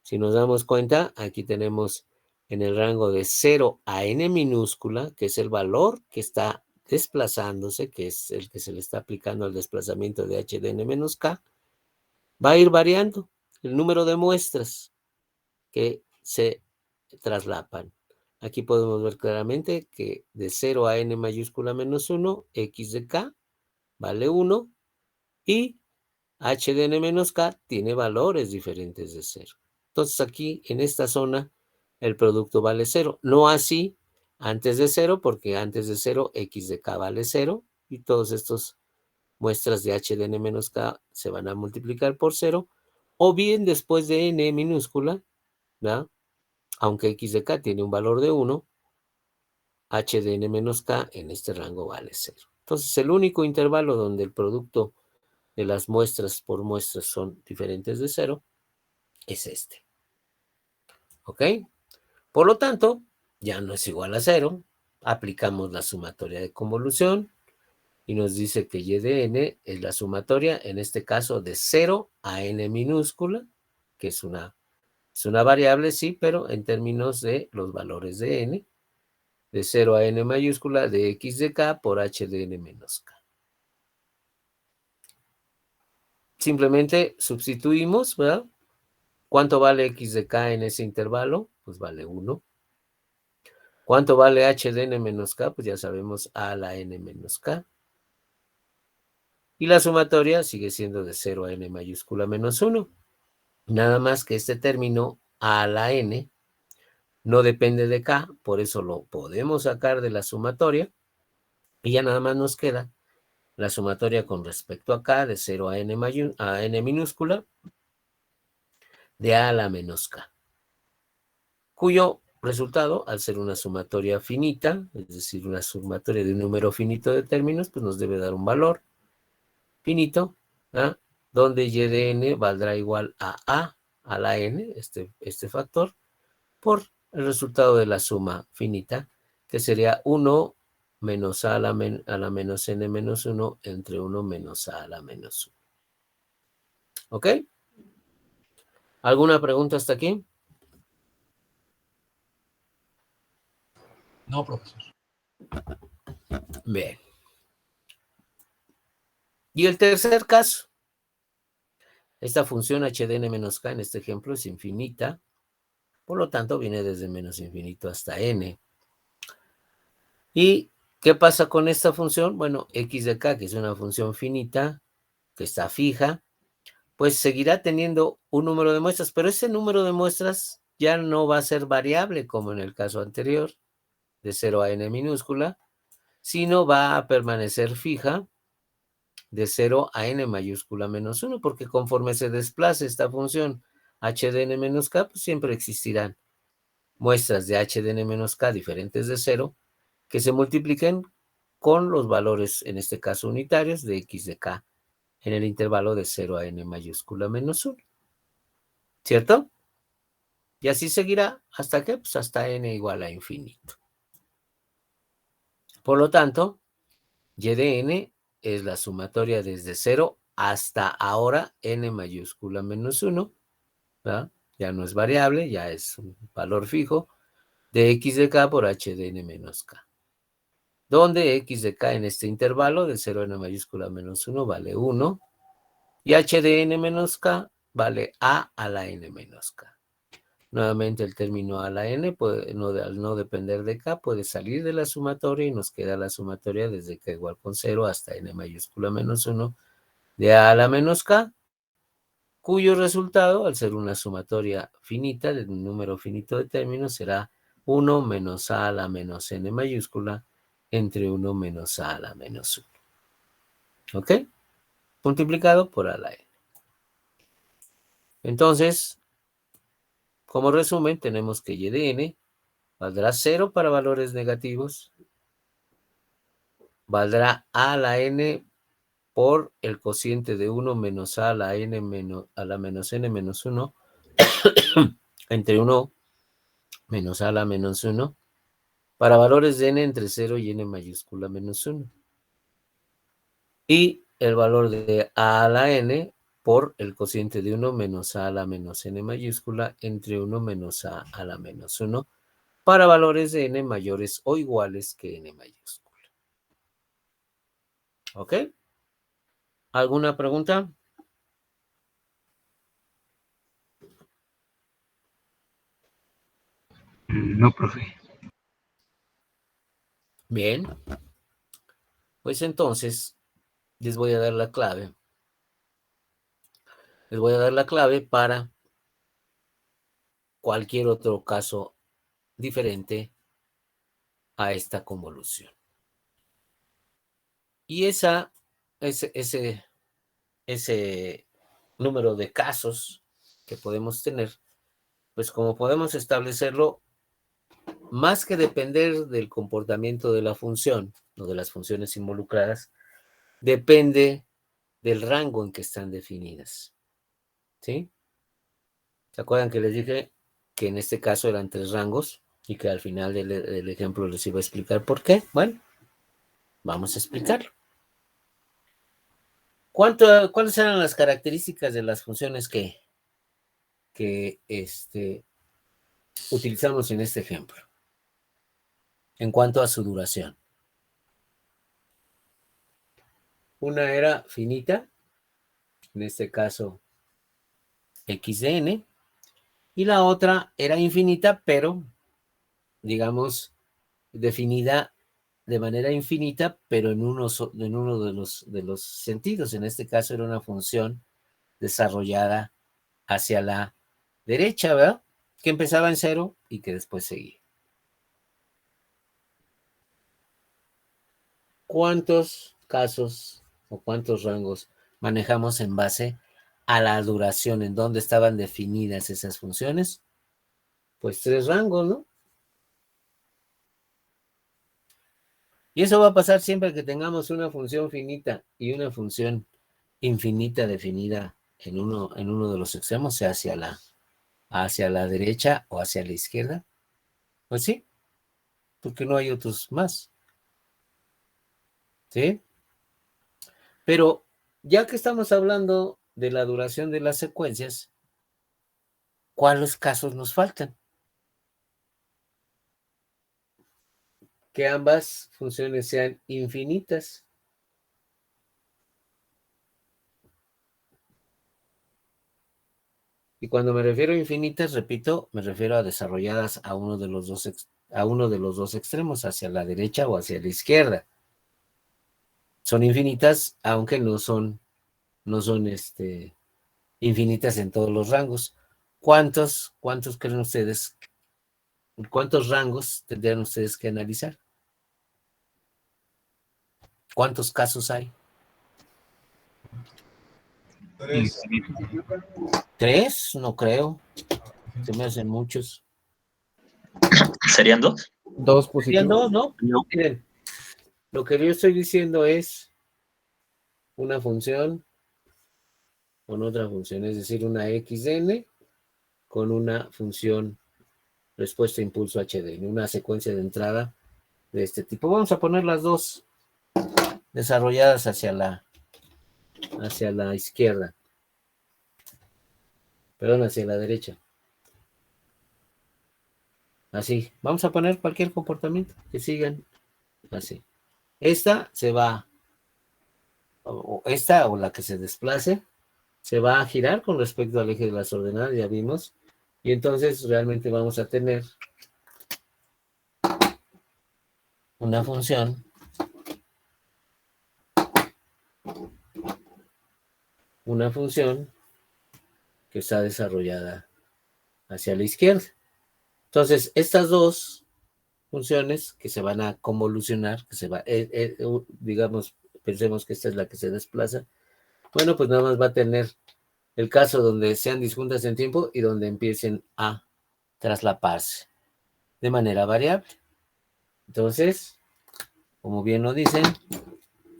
Si nos damos cuenta, aquí tenemos en el rango de 0 a n minúscula, que es el valor que está desplazándose, que es el que se le está aplicando al desplazamiento de h de n menos k, va a ir variando el número de muestras que se traslapan. Aquí podemos ver claramente que de 0 a n mayúscula menos 1, x de k vale 1 y h de n menos k tiene valores diferentes de 0. Entonces aquí en esta zona el producto vale 0. No así antes de 0, porque antes de 0 x de k vale 0 y todos estos muestras de h de n menos k se van a multiplicar por 0. O bien después de n minúscula, ¿verdad? Aunque x de k tiene un valor de 1, h de n menos k en este rango vale 0. Entonces el único intervalo donde el producto de las muestras por muestras son diferentes de 0 es este. ¿Ok? Por lo tanto, ya no es igual a 0. Aplicamos la sumatoria de convolución y nos dice que y de n es la sumatoria, en este caso, de 0 a n minúscula, que es una variable, sí, pero en términos de los valores de n, de 0 a n mayúscula de x de k por h de n menos k. Simplemente sustituimos, ¿verdad? ¿Cuánto vale x de k en ese intervalo? Pues vale 1. ¿Cuánto vale h de n menos k? Pues ya sabemos a la n menos k. Y la sumatoria sigue siendo de 0 a n mayúscula menos 1. Nada más que este término a la n no depende de k, por eso lo podemos sacar de la sumatoria. Y ya nada más nos queda la sumatoria con respecto a k de 0 a n minúscula de a la menos k, cuyo resultado, al ser una sumatoria finita, es decir, una sumatoria de un número finito de términos, pues nos debe dar un valor finito, ¿ah? Donde y de n valdrá igual a la n, este factor, por el resultado de la suma finita, que sería 1 menos a la menos n menos 1 entre 1 menos a la menos 1. ¿Ok? ¿Alguna pregunta hasta aquí? No, profesor. Bien. Y el tercer caso. Esta función h de n menos k en este ejemplo es infinita. Por lo tanto, viene desde menos infinito hasta n. ¿Y qué pasa con esta función? Bueno, x de k, que es una función finita, que está fija, pues seguirá teniendo un número de muestras, pero ese número de muestras ya no va a ser variable como en el caso anterior, de 0 a n minúscula, sino va a permanecer fija de 0 a n mayúscula menos 1, porque conforme se desplace esta función h de n menos k, pues siempre existirán muestras de h de n menos k diferentes de 0 que se multipliquen con los valores, en este caso unitarios, de x de k en el intervalo de 0 a n mayúscula menos 1. ¿Cierto? Y así seguirá hasta que, pues hasta n igual a infinito. Por lo tanto, y de n es la sumatoria desde 0 hasta ahora n mayúscula menos 1, ¿verdad? Ya no es variable, ya es un valor fijo, de x de k por h de n menos k. Donde x de k en este intervalo de 0 a n mayúscula menos 1 vale 1, y h de n menos k vale a la n menos k. Nuevamente el término a la n, al no depender de k, puede salir de la sumatoria y nos queda la sumatoria desde k igual con 0 hasta n mayúscula menos 1 de a la menos k, cuyo resultado, al ser una sumatoria finita, de un número finito de términos, será 1 menos a la menos n mayúscula entre 1 menos a la menos 1. ¿Ok? Multiplicado por a la n. Entonces, como resumen, tenemos que y de n valdrá 0 para valores negativos, valdrá a la n por el cociente de 1 menos a la n menos a la menos n menos 1 entre 1 menos a la menos 1 para valores de n entre 0 y n mayúscula menos 1. Y el valor de a la n por el cociente de 1 menos a la menos n mayúscula entre 1 menos a la menos 1 para valores de n mayores o iguales que n mayúscula. ¿Ok? ¿Alguna pregunta? No, profe. Bien. Pues entonces les voy a dar la clave. Les voy a dar la clave para cualquier otro caso diferente a esta convolución. Y ese número de casos que podemos tener, pues como podemos establecerlo, más que depender del comportamiento de la función o de las funciones involucradas, depende del rango en que están definidas. ¿Sí? ¿Se acuerdan que les dije que en este caso eran 3 rangos y que al final del ejemplo les iba a explicar por qué? Bueno, vamos a explicarlo. ¿Cuáles eran las características de las funciones que utilizamos en este ejemplo en cuanto a su duración? Una era finita, en este caso x de n, y la otra era infinita, pero, digamos, definida de manera infinita, pero en uno de los sentidos. En este caso era una función desarrollada hacia la derecha, ¿verdad? Que empezaba en 0 y que después seguía. ¿Cuántos casos o cuántos rangos manejamos en base a la duración en donde estaban definidas esas funciones? Pues 3 rangos, ¿no? Y eso va a pasar siempre que tengamos una función finita y una función infinita definida en uno de los extremos, sea hacia la derecha o hacia la izquierda. Pues sí, porque no hay otros más. ¿Sí? Pero ya que estamos hablando de la duración de las secuencias, ¿cuáles casos nos faltan? Que ambas funciones sean infinitas. Y cuando me refiero a infinitas, repito, me refiero a desarrolladas a uno de los dos extremos, hacia la derecha o hacia la izquierda. Son infinitas, aunque no son infinitas en todos los rangos. ¿Cuántos creen ustedes? ¿Cuántos rangos tendrían ustedes que analizar? ¿Cuántos casos hay? 3. ¿3? No creo. Se me hacen muchos. ¿Serían 2? 2 Serían positivos. 2, ¿no? No. Miren, lo que yo estoy diciendo es una función con otra función, es decir, una xn con una función respuesta impulso hd, una secuencia de entrada de este tipo. Vamos a poner las dos desarrolladas hacia la izquierda. Perdón, hacia la derecha. Así. Vamos a poner cualquier comportamiento que sigan así. Esta se va, o esta o la que se desplace, se va a girar con respecto al eje de las ordenadas, ya vimos. Y entonces realmente vamos a tener una función que está desarrollada hacia la izquierda. Entonces, estas dos funciones que se van a convolucionar, que se va, digamos, pensemos que esta es la que se desplaza. Bueno, pues nada más va a tener el caso donde sean disjuntas en tiempo y donde empiecen a traslaparse de manera variable. Entonces, como bien lo dicen,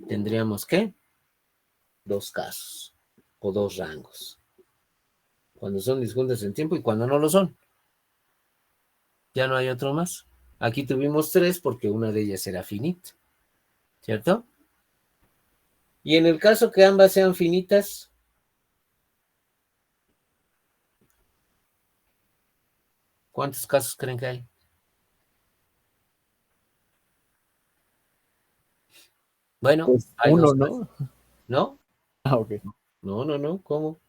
tendríamos que 2 casos o 2 rangos. Cuando son disjuntas en tiempo y cuando no lo son. Ya no hay otro más. Aquí tuvimos 3 porque una de ellas era finita. ¿Cierto? Y en el caso que ambas sean finitas, ¿cuántos casos creen que hay? Bueno, Pues hay 1, 2 ¿no? casos. ¿No? Ok. No. ¿Cómo?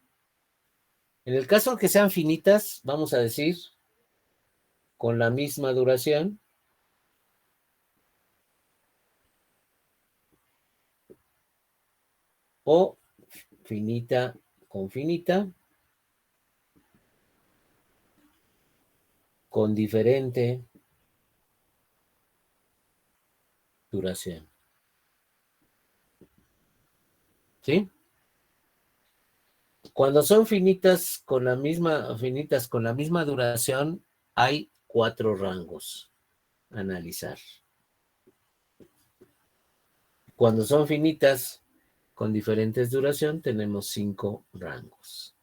En el caso que sean finitas, vamos a decir, con la misma duración, o finita con finita, con diferente duración. ¿Sí? Cuando son finitas con la misma duración, hay 4 rangos a analizar. Cuando son finitas con diferentes duración, tenemos 5 rangos.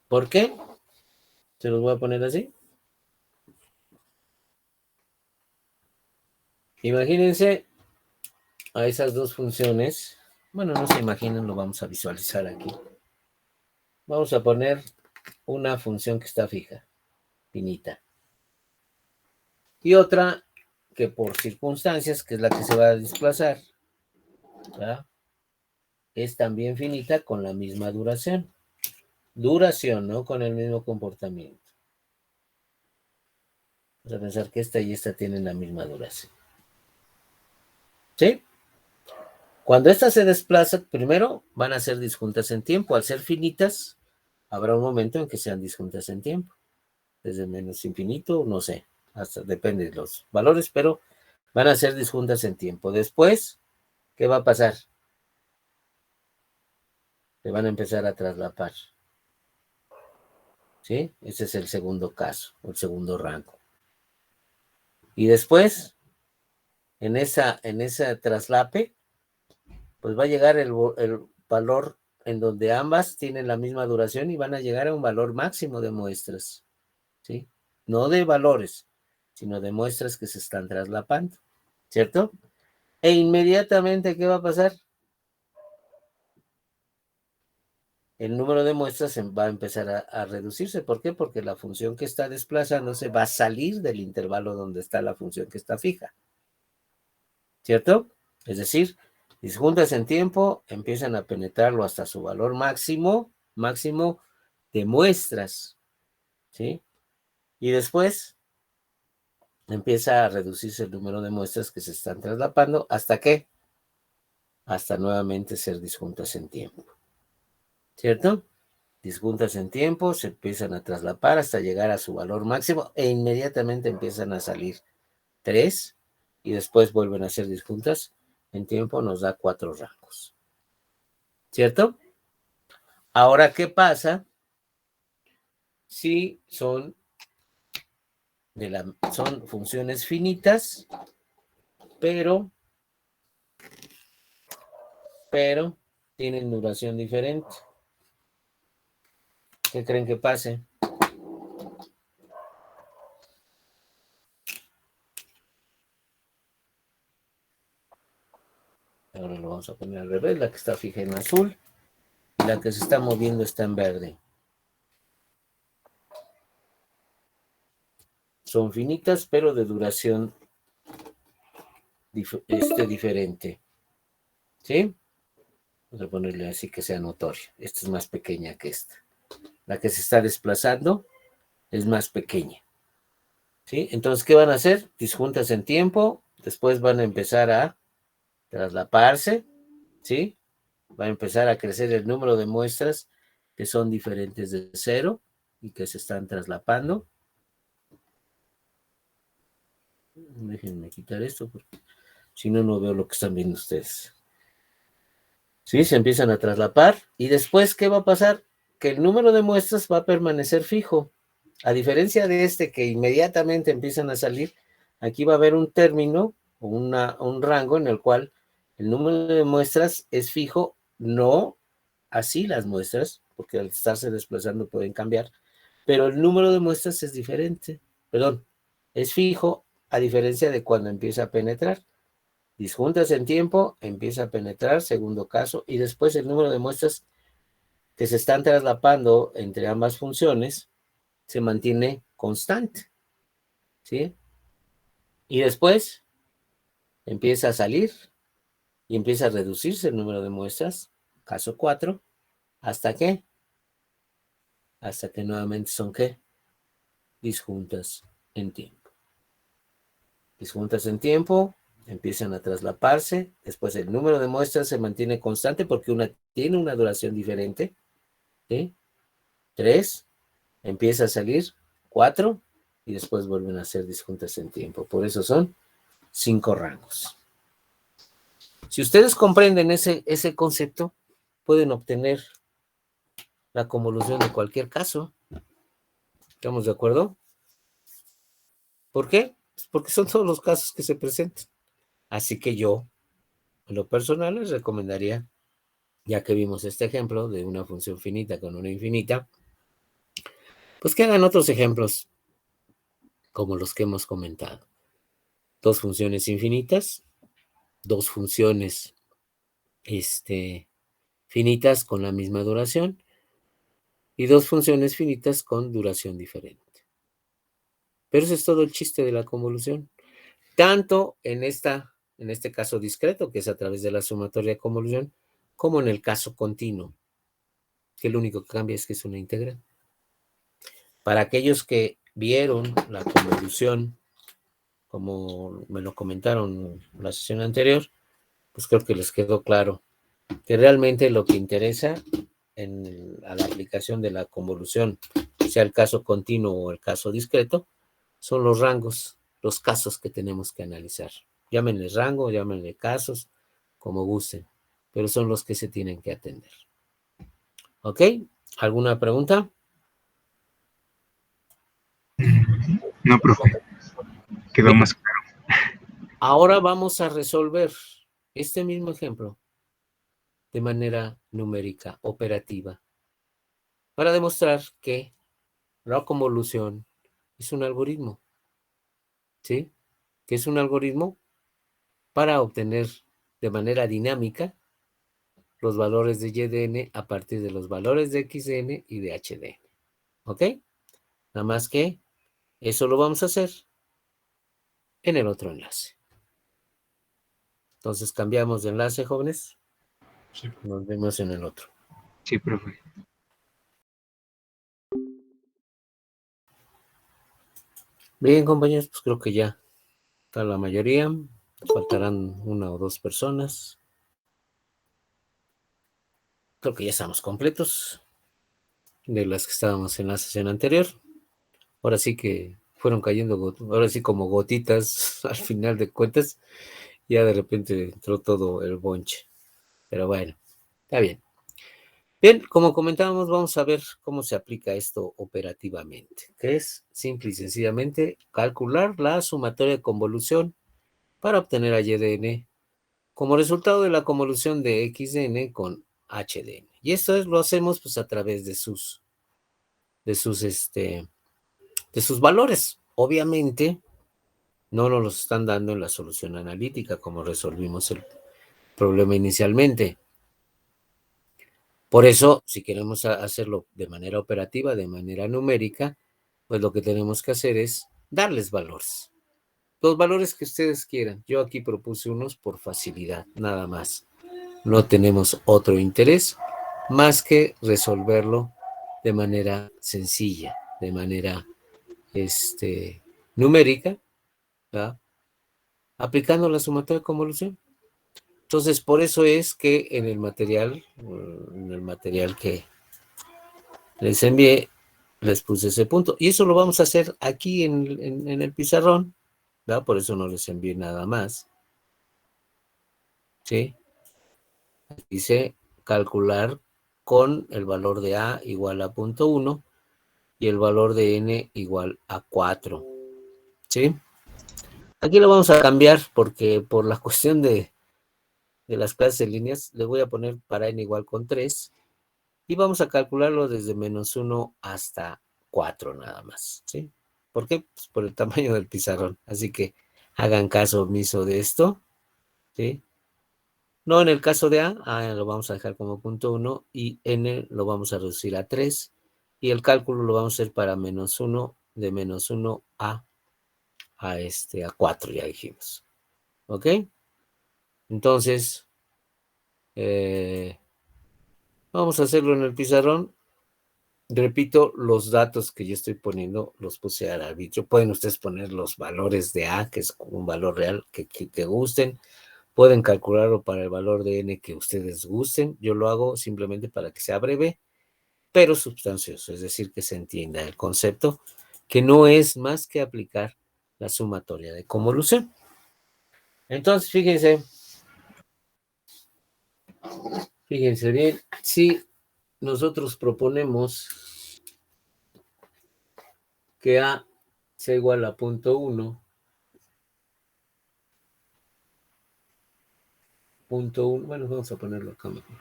¿Por qué? Se los voy a poner así. Imagínense a esas dos funciones. Bueno, no se imaginen, lo vamos a visualizar aquí. Vamos a poner una función que está fija, finita. Y otra que por circunstancias, que es la que se va a desplazar, ¿verdad? Es también finita con la misma duración. Duración, ¿no? Con el mismo comportamiento. Vamos a pensar que esta y esta tienen la misma duración. ¿Sí? Cuando estas se desplazan, primero van a ser disjuntas en tiempo. Al ser finitas, habrá un momento en que sean disjuntas en tiempo. Desde menos infinito, no sé, hasta depende de los valores, pero van a ser disjuntas en tiempo. Después, ¿qué va a pasar? Se van a empezar a traslapar. ¿Sí? Ese es el segundo caso, o el segundo rango. Y después, en ese traslape, pues va a llegar el valor en donde ambas tienen la misma duración y van a llegar a un valor máximo de muestras, ¿sí? No de valores, sino de muestras que se están traslapando, ¿cierto? E inmediatamente, ¿qué va a pasar? El número de muestras va a empezar a reducirse. ¿Por qué? Porque la función que está desplazándose va a salir del intervalo donde está la función que está fija, ¿cierto? Es decir, disjuntas en tiempo empiezan a penetrarlo hasta su valor máximo de muestras, ¿sí? Y después empieza a reducirse el número de muestras que se están traslapando. ¿Hasta qué? Hasta nuevamente ser disjuntas en tiempo, ¿cierto? Disjuntas en tiempo se empiezan a traslapar hasta llegar a su valor máximo e inmediatamente empiezan a salir 3 y después vuelven a ser disjuntas en tiempo, nos da 4 rangos, ¿cierto? Ahora, ¿qué pasa si son funciones finitas, pero tienen duración diferente? ¿Qué creen que pase? Ahora lo vamos a poner al revés, la que está fija en azul y la que se está moviendo está en verde. Son finitas, pero de duración diferente. ¿Sí? Vamos a ponerle así que sea notorio. Esta es más pequeña que esta. La que se está desplazando es más pequeña. ¿Sí? Entonces, ¿qué van a hacer? Disjuntas en tiempo, después van a empezar a traslaparse, ¿sí? Va a empezar a crecer el número de muestras que son diferentes de 0 y que se están traslapando. Déjenme quitar esto porque si no, no veo lo que están viendo ustedes. ¿Sí? Se empiezan a traslapar y después, ¿qué va a pasar? Que el número de muestras va a permanecer fijo. A diferencia de que inmediatamente empiezan a salir, aquí va a haber un término o un rango en el cual el número de muestras es fijo, no así las muestras, porque al estarse desplazando pueden cambiar, pero el número de muestras es diferente, es fijo a diferencia de cuando empieza a penetrar. Disjuntas en tiempo, empieza a penetrar, segundo caso, y después el número de muestras que se están traslapando entre ambas funciones se mantiene constante, ¿sí? Y después empieza a salir y empieza a reducirse el número de muestras, caso 4, ¿hasta qué? Hasta que nuevamente son ¿qué? Disjuntas en tiempo. Disjuntas en tiempo, empiezan a traslaparse, después el número de muestras se mantiene constante porque una tiene una duración diferente, ¿sí? 3, empieza a salir 4 y después vuelven a ser disjuntas en tiempo. Por eso son 5 rangos. Si ustedes comprenden ese concepto, pueden obtener la convolución de cualquier caso. ¿Estamos de acuerdo? ¿Por qué? Porque son todos los casos que se presentan. Así que yo, en lo personal, les recomendaría, ya que vimos este ejemplo de una función finita con una infinita, pues que hagan otros ejemplos como los que hemos comentado. 2 funciones infinitas, 2 funciones finitas con la misma duración y 2 funciones finitas con duración diferente. Pero ese es todo el chiste de la convolución. Tanto en este caso discreto, que es a través de la sumatoria de convolución, como en el caso continuo, que lo único que cambia es que es una integral. Para aquellos que vieron la convolución, como me lo comentaron en la sesión anterior, pues creo que les quedó claro que realmente lo que interesa a la aplicación de la convolución, sea el caso continuo o el caso discreto, son los rangos, los casos que tenemos que analizar. Llámenle rango, llámenle casos, como gusten, pero son los que se tienen que atender. ¿Ok? ¿Alguna pregunta? No, profe. Quedó más claro. Ahora vamos a resolver este mismo ejemplo de manera numérica, operativa, para demostrar que la convolución es un algoritmo, ¿sí? Que es un algoritmo para obtener de manera dinámica los valores de y de n a partir de los valores de x de n y de h de n. ¿Ok? Nada más que eso lo vamos a hacer en el otro enlace. Entonces cambiamos de enlace, jóvenes. Sí. Nos vemos en el otro. Sí, profe. Bien, compañeros, pues creo que ya está la mayoría. Faltarán una o dos personas. Creo que ya estamos completos de las que estábamos en la sesión anterior. Ahora sí que fueron cayendo, ahora sí como gotitas al final de cuentas. Ya de repente entró todo el bonche. Pero bueno, está bien. Bien, como comentábamos, vamos a ver cómo se aplica esto operativamente, que es simple y sencillamente calcular la sumatoria de convolución para obtener a y de n como resultado de la convolución de x de n con h de n. Y esto lo hacemos pues a través de sus valores. Obviamente no nos los están dando en la solución analítica como resolvimos el problema inicialmente. Por eso, si queremos hacerlo de manera operativa, de manera numérica, pues lo que tenemos que hacer es darles valores. Los valores que ustedes quieran. Yo aquí propuse unos por facilidad, nada más. No tenemos otro interés más que resolverlo de manera sencilla, de manera numérica, ¿verdad? Aplicando la sumatoria de convolución. Entonces, por eso es que en el material que les envié, les puse ese punto. Y eso lo vamos a hacer aquí en el pizarrón, ¿verdad? Por eso no les envié nada más. ¿Sí? Dice calcular con el valor de A igual a 0.1 y el valor de N igual a 4. ¿Sí? Aquí lo vamos a cambiar porque por la cuestión de las clases en líneas, le voy a poner para N igual con 3 y vamos a calcularlo desde -1 hasta 4 nada más. ¿Sí? ¿Por qué? Pues por el tamaño del pizarrón. Así que hagan caso omiso de esto. ¿Sí? No en el caso de A lo vamos a dejar como 0.1 y N lo vamos a reducir a 3 y el cálculo lo vamos a hacer para -1, de -1 a 4, ya dijimos. ¿Ok? Entonces, vamos a hacerlo en el pizarrón. Repito, los datos que yo estoy poniendo los puse al arbitrio. Pueden ustedes poner los valores de A, que es un valor real que gusten. Pueden calcularlo para el valor de N que ustedes gusten. Yo lo hago simplemente para que sea breve, pero sustancioso. Es decir, que se entienda el concepto, que no es más que aplicar la sumatoria de convolución. Entonces, fíjense bien, si nosotros proponemos que A sea igual a 0.1, bueno, vamos a ponerlo acá mejor.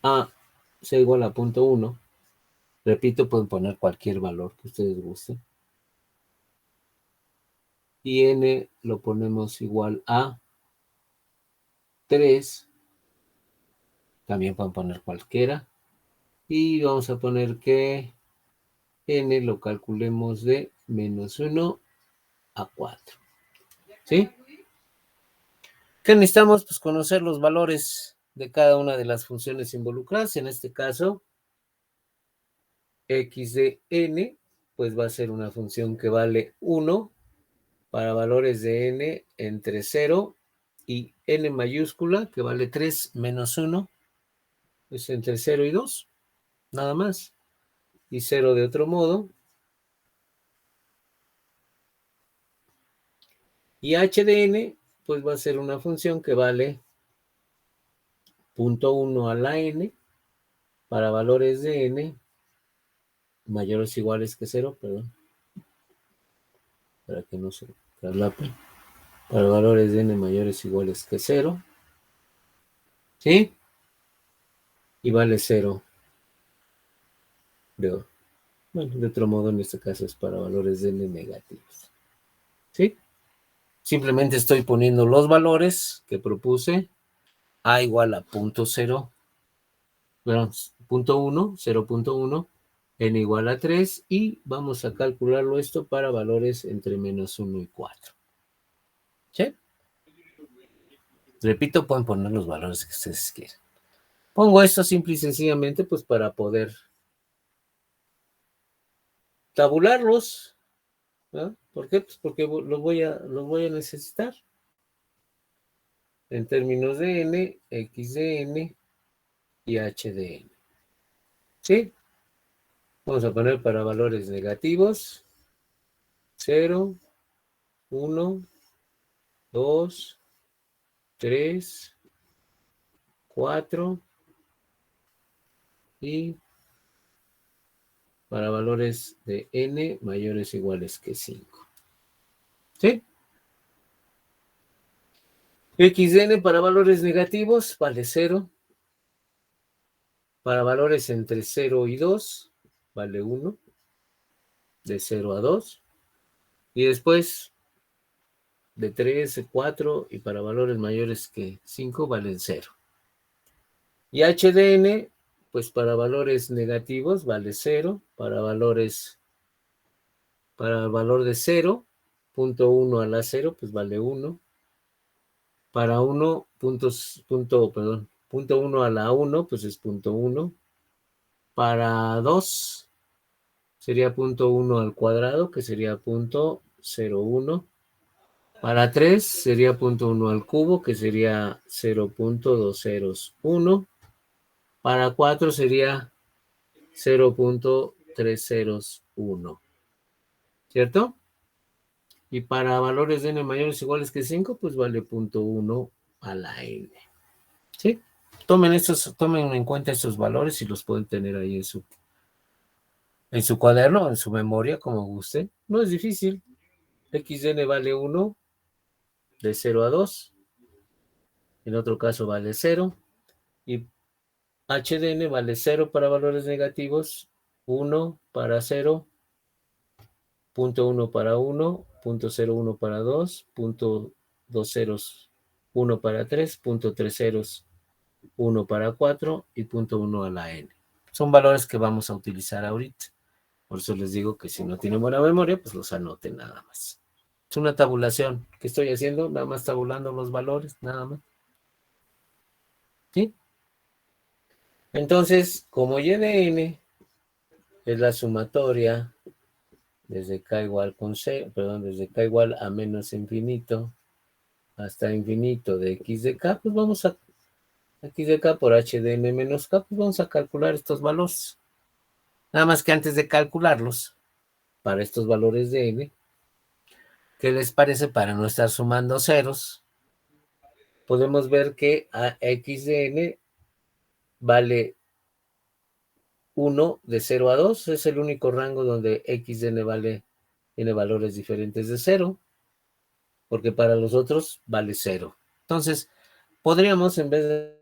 A sea igual a 0.1, repito, pueden poner cualquier valor que ustedes gusten. Y N lo ponemos igual a 3, también pueden poner cualquiera. Y vamos a poner que N lo calculemos de -1 a 4. ¿Sí? ¿Qué necesitamos? Pues conocer los valores de cada una de las funciones involucradas. En este caso, x de n, pues va a ser una función que vale 1 para valores de n entre 0 y n mayúscula, que vale 3 menos 1, es entre 0 y 2, nada más. Y 0 de otro modo. Y h de n, pues va a ser una función que vale 0.1 a la n para valores de n mayores o iguales que 0, perdón, para que no se traslape. para valores de n mayores o iguales que 0. ¿Sí? Y vale 0. De otro modo, en este caso es para valores de n negativos. ¿Sí? Simplemente estoy poniendo los valores que propuse. A igual a 0.0, perdón, 0.1, 0.1, n igual a 3, y vamos a calcularlo esto para valores entre menos 1 y 4. ¿Sí? Repito, pueden poner los valores que ustedes quieran. Pongo esto simple y sencillamente pues para poder tabularlos. ¿No? ¿Por qué? Pues porque los voy a necesitar. En términos de n, x de n y h de n. ¿Sí? Vamos a poner para valores negativos 0, 1, 2, 3, 4 y para valores de n mayores o iguales que 5. ¿Sí? X de n para valores negativos vale 0. Para valores entre 0 y 2 vale 1. De 0 a 2. Y después de 3 a 4 y para valores mayores que 5 valen 0. Y h de n, pues para valores negativos vale 0. Para valor de 0, 0.1 a la 0, pues vale 1. Para 1, punto 1 a la 1, pues es 0.1. Para 2 sería 0.1 al cuadrado, que sería 0.01. Para 3 sería 0.1 al cubo, que sería 0.201. Para 4 sería 0.301. ¿Cierto? Y para valores de n mayores o iguales que 5, pues vale 0.1 a la n. ¿Sí? Tomen en cuenta estos valores y los pueden tener ahí en su cuaderno, en su memoria, como guste. No es difícil. X de n vale 1 de 0 a 2. En otro caso vale 0. Y h de n vale 0 para valores negativos, 1 para 0, 0.1 para 1, 0.01 para 2, 0.201 para 3, 0.301 para 4 y 0.1 a la n. Son valores que vamos a utilizar ahorita. Por eso les digo que si no tienen buena memoria, pues los anoten nada más. Es una tabulación que estoy haciendo, nada más tabulando los valores, nada más. ¿Sí? Entonces, como y de n es la sumatoria desde k igual desde k igual a menos infinito hasta infinito de x de k, pues vamos a x de k por h de n menos k, pues vamos a calcular estos valores. Nada más que antes de calcularlos, para estos valores de n, ¿qué les parece para no estar sumando ceros? Podemos ver que a x de n vale 1 de 0 a 2, es el único rango donde x de n tiene valores diferentes de 0, porque para los otros vale 0. Entonces, podríamos, en vez de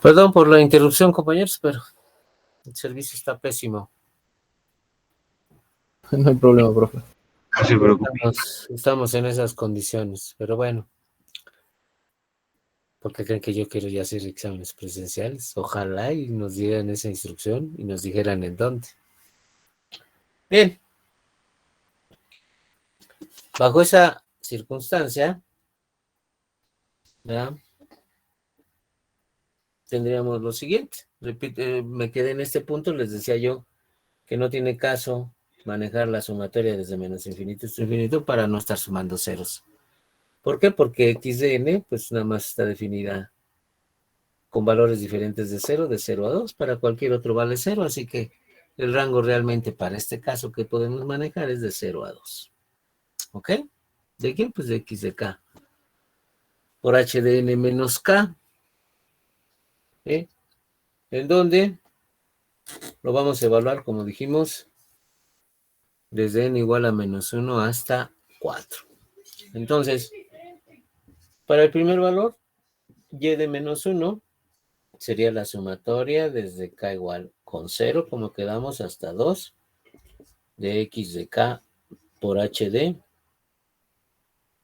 Perdón por la interrupción, compañeros, pero el servicio está pésimo. No hay problema, profe. No se preocupe. Estamos en esas condiciones, pero bueno. ¿Por qué creen que yo quiero ya hacer exámenes presenciales? Ojalá y nos dieran esa instrucción y nos dijeran en dónde. Bien. Bajo esa circunstancia, ¿verdad? Tendríamos lo siguiente. Me quedé en este punto, les decía yo que no tiene caso manejar la sumatoria desde menos infinito hasta infinito para no estar sumando ceros. ¿Por qué? Porque x de n, pues nada más está definida con valores diferentes de 0 a 2, para cualquier otro vale 0, así que el rango realmente para este caso que podemos manejar es de 0 a 2. ¿Ok? ¿De quién? Pues de x de k. Por h de n menos k. ¿En dónde? Lo vamos a evaluar, como dijimos, desde n igual a menos 1 hasta 4. Entonces, para el primer valor, y de menos 1, sería la sumatoria desde k igual con 0, como quedamos, hasta 2, de x de k por h de.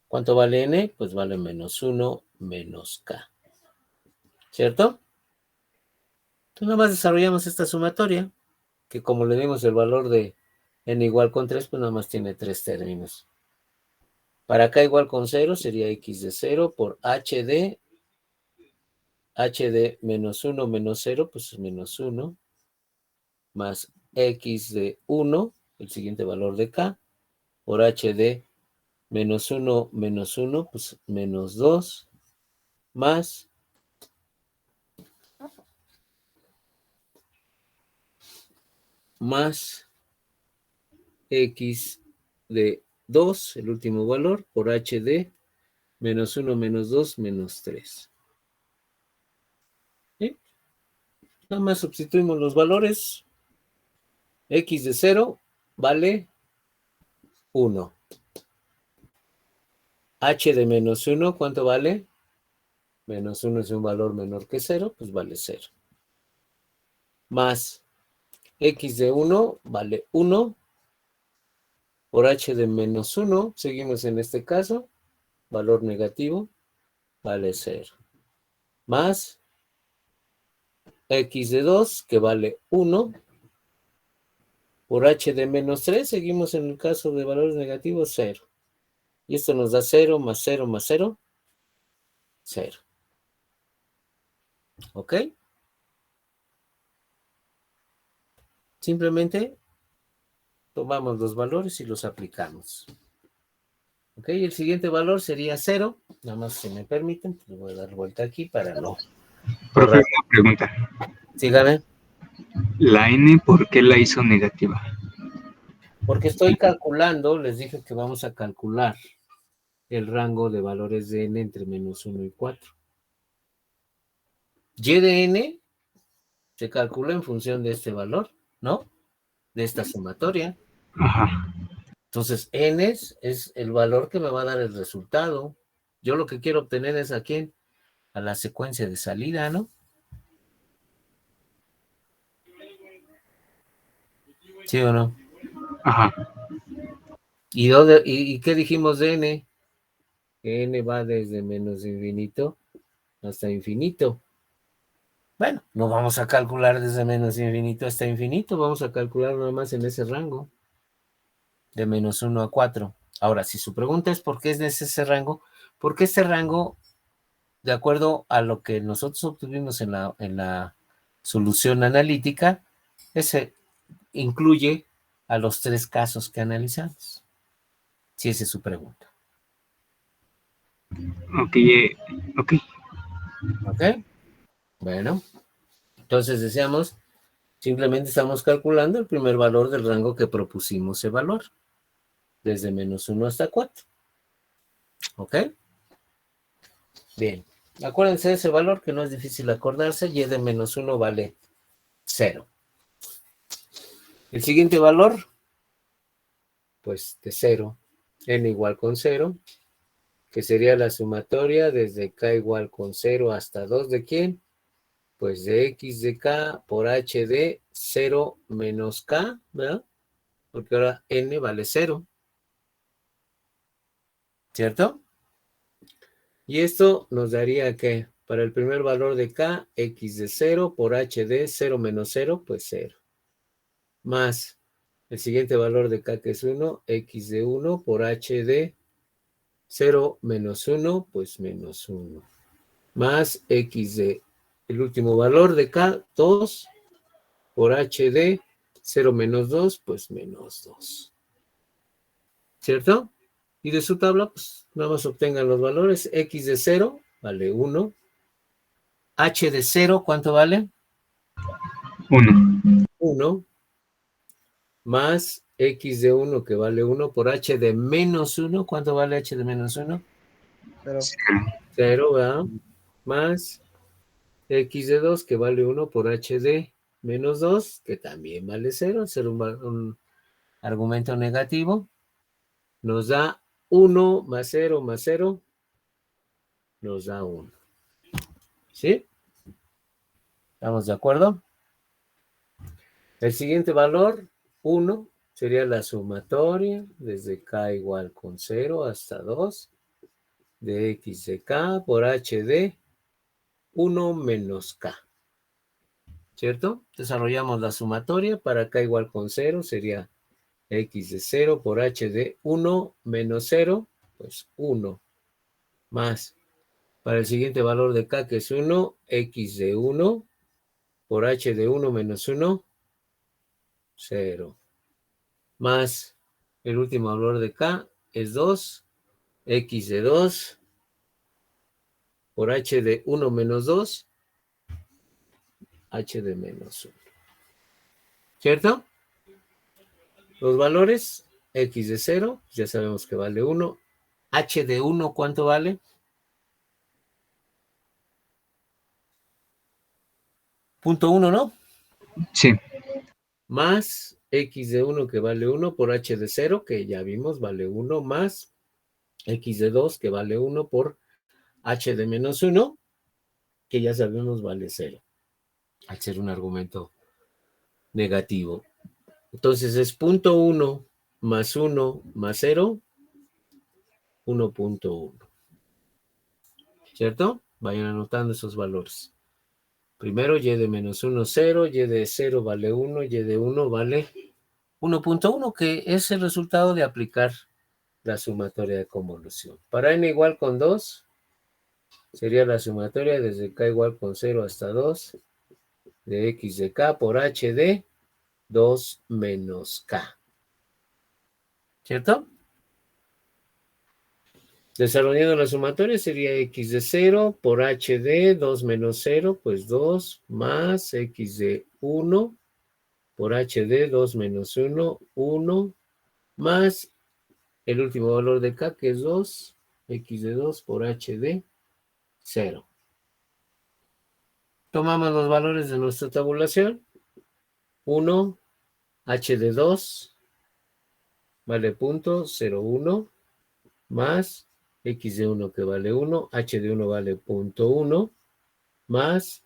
¿Cuánto vale n? Pues vale menos 1 menos k. ¿Cierto? Entonces nada más desarrollamos esta sumatoria, que como le dimos el valor de n igual con 3, pues nada más tiene 3 términos. Para k igual con 0 sería x de 0 por h de menos 1 menos 0, pues es menos 1, más x de 1, el siguiente valor de k, por h de menos 1 menos 1, pues menos 2, más x de 2, el último valor, por h de menos 1 menos 2 menos 3. ¿Sí? Nada más sustituimos los valores. X de 0 vale 1. H de menos 1, ¿cuánto vale? Menos 1 es un valor menor que 0, pues vale 0. Más x de 1 vale 1. Por h de menos 1, seguimos en este caso, valor negativo, vale 0. Más x de 2, que vale 1. Por h de menos 3, seguimos en el caso de valores negativos, 0. Y esto nos da 0 más 0 más 0, 0. ¿Ok? Simplemente tomamos los valores y los aplicamos. ¿Ok? El siguiente valor sería 0. Nada más si me permiten, le voy a dar vuelta aquí para no. Profe, una pregunta. Sígame. ¿La n por qué la hizo negativa? Porque estoy calculando, les dije que vamos a calcular el rango de valores de n entre menos 1 y 4. Y de n se calcula en función de este valor, ¿no? De esta sumatoria. Ajá. Entonces, n es el valor que me va a dar el resultado. Yo lo que quiero obtener es a quién, a la secuencia de salida, ¿no? ¿Sí o no? Ajá. ¿Y qué dijimos de n? Que n va desde menos infinito hasta infinito. Bueno, no vamos a calcular desde menos infinito hasta infinito, vamos a calcular nada más en ese rango, de menos 1 a 4. Ahora, si su pregunta es por qué es de ese rango, porque este rango, de acuerdo a lo que nosotros obtuvimos en la solución analítica, ese incluye a los 3 casos que analizamos. Si esa es su pregunta. Ok. ¿Ok? Bueno, entonces decíamos, simplemente estamos calculando el primer valor del rango que propusimos evaluar, desde menos 1 hasta 4. ¿Ok? Bien. Acuérdense de ese valor que no es difícil acordarse, y de menos 1 vale 0. El siguiente valor, pues de 0, n igual con 0, que sería la sumatoria desde k igual con 0 hasta 2, ¿de quién? pues de x de k por h de 0 menos k, ¿verdad? Porque ahora n vale 0. ¿Cierto? Y esto nos daría que para el primer valor de k, x de 0 por h de 0 menos 0, pues 0. Más el siguiente valor de k, que es 1, x de 1 por h de 0 menos 1, pues menos 1. Más x de el último valor de k, 2 por h de 0 menos 2, pues menos 2. ¿Cierto? Y de su tabla, pues nada más obtengan los valores. X de 0 vale 1. H de 0, ¿cuánto vale? 1. 1. Más X de 1, que vale 1, por H de menos 1. ¿Cuánto vale H de menos 1? 0, ¿verdad? Más X de 2, que vale 1, por H de menos 2, que también vale 0. Ser un argumento negativo. Nos da 1 más 0 más 0. Nos da 1. ¿Sí? ¿Estamos de acuerdo? El siguiente valor, 1, sería la sumatoria desde k igual con 0 hasta 2 de x de k por h de 1 menos k. ¿Cierto? Desarrollamos la sumatoria para k igual con 0, sería x de 0 por h de 1 menos 0, pues 1 más. Para el siguiente valor de k, que es 1, x de 1 por h de 1 menos 1, 0. Más el último valor de k es 2, x de 2 por h de 1 menos 2, h de menos 1. ¿Cierto? Los valores, x de 0, ya sabemos que vale 1. H de 1, ¿cuánto vale? Punto 1, ¿no? Sí. Más x de 1, que vale 1, por h de 0, que ya vimos, vale 1, más x de 2, que vale 1, por h de menos 1, que ya sabemos vale 0, al ser un argumento negativo. Entonces es 0.1 más 1 más 0, 1.1. ¿Cierto? Vayan anotando esos valores. Primero, y de menos 1, 0, y de 0 vale 1, y de 1 vale 1.1, que es el resultado de aplicar la sumatoria de convolución. Para n igual con 2, sería la sumatoria desde k igual con 0 hasta 2 de x de k por h de 2 menos k. ¿Cierto? Desarrollando la sumatoria sería x de 0 por h de 2 menos 0, pues 2 más x de 1 por h de 2 menos 1, 1 más el último valor de k, que es 2, x de 2 por h de 0. Tomamos los valores de nuestra tabulación. 1, h de 2 vale 0.01 más x de 1, que vale 1, h de 1 vale 0.1 más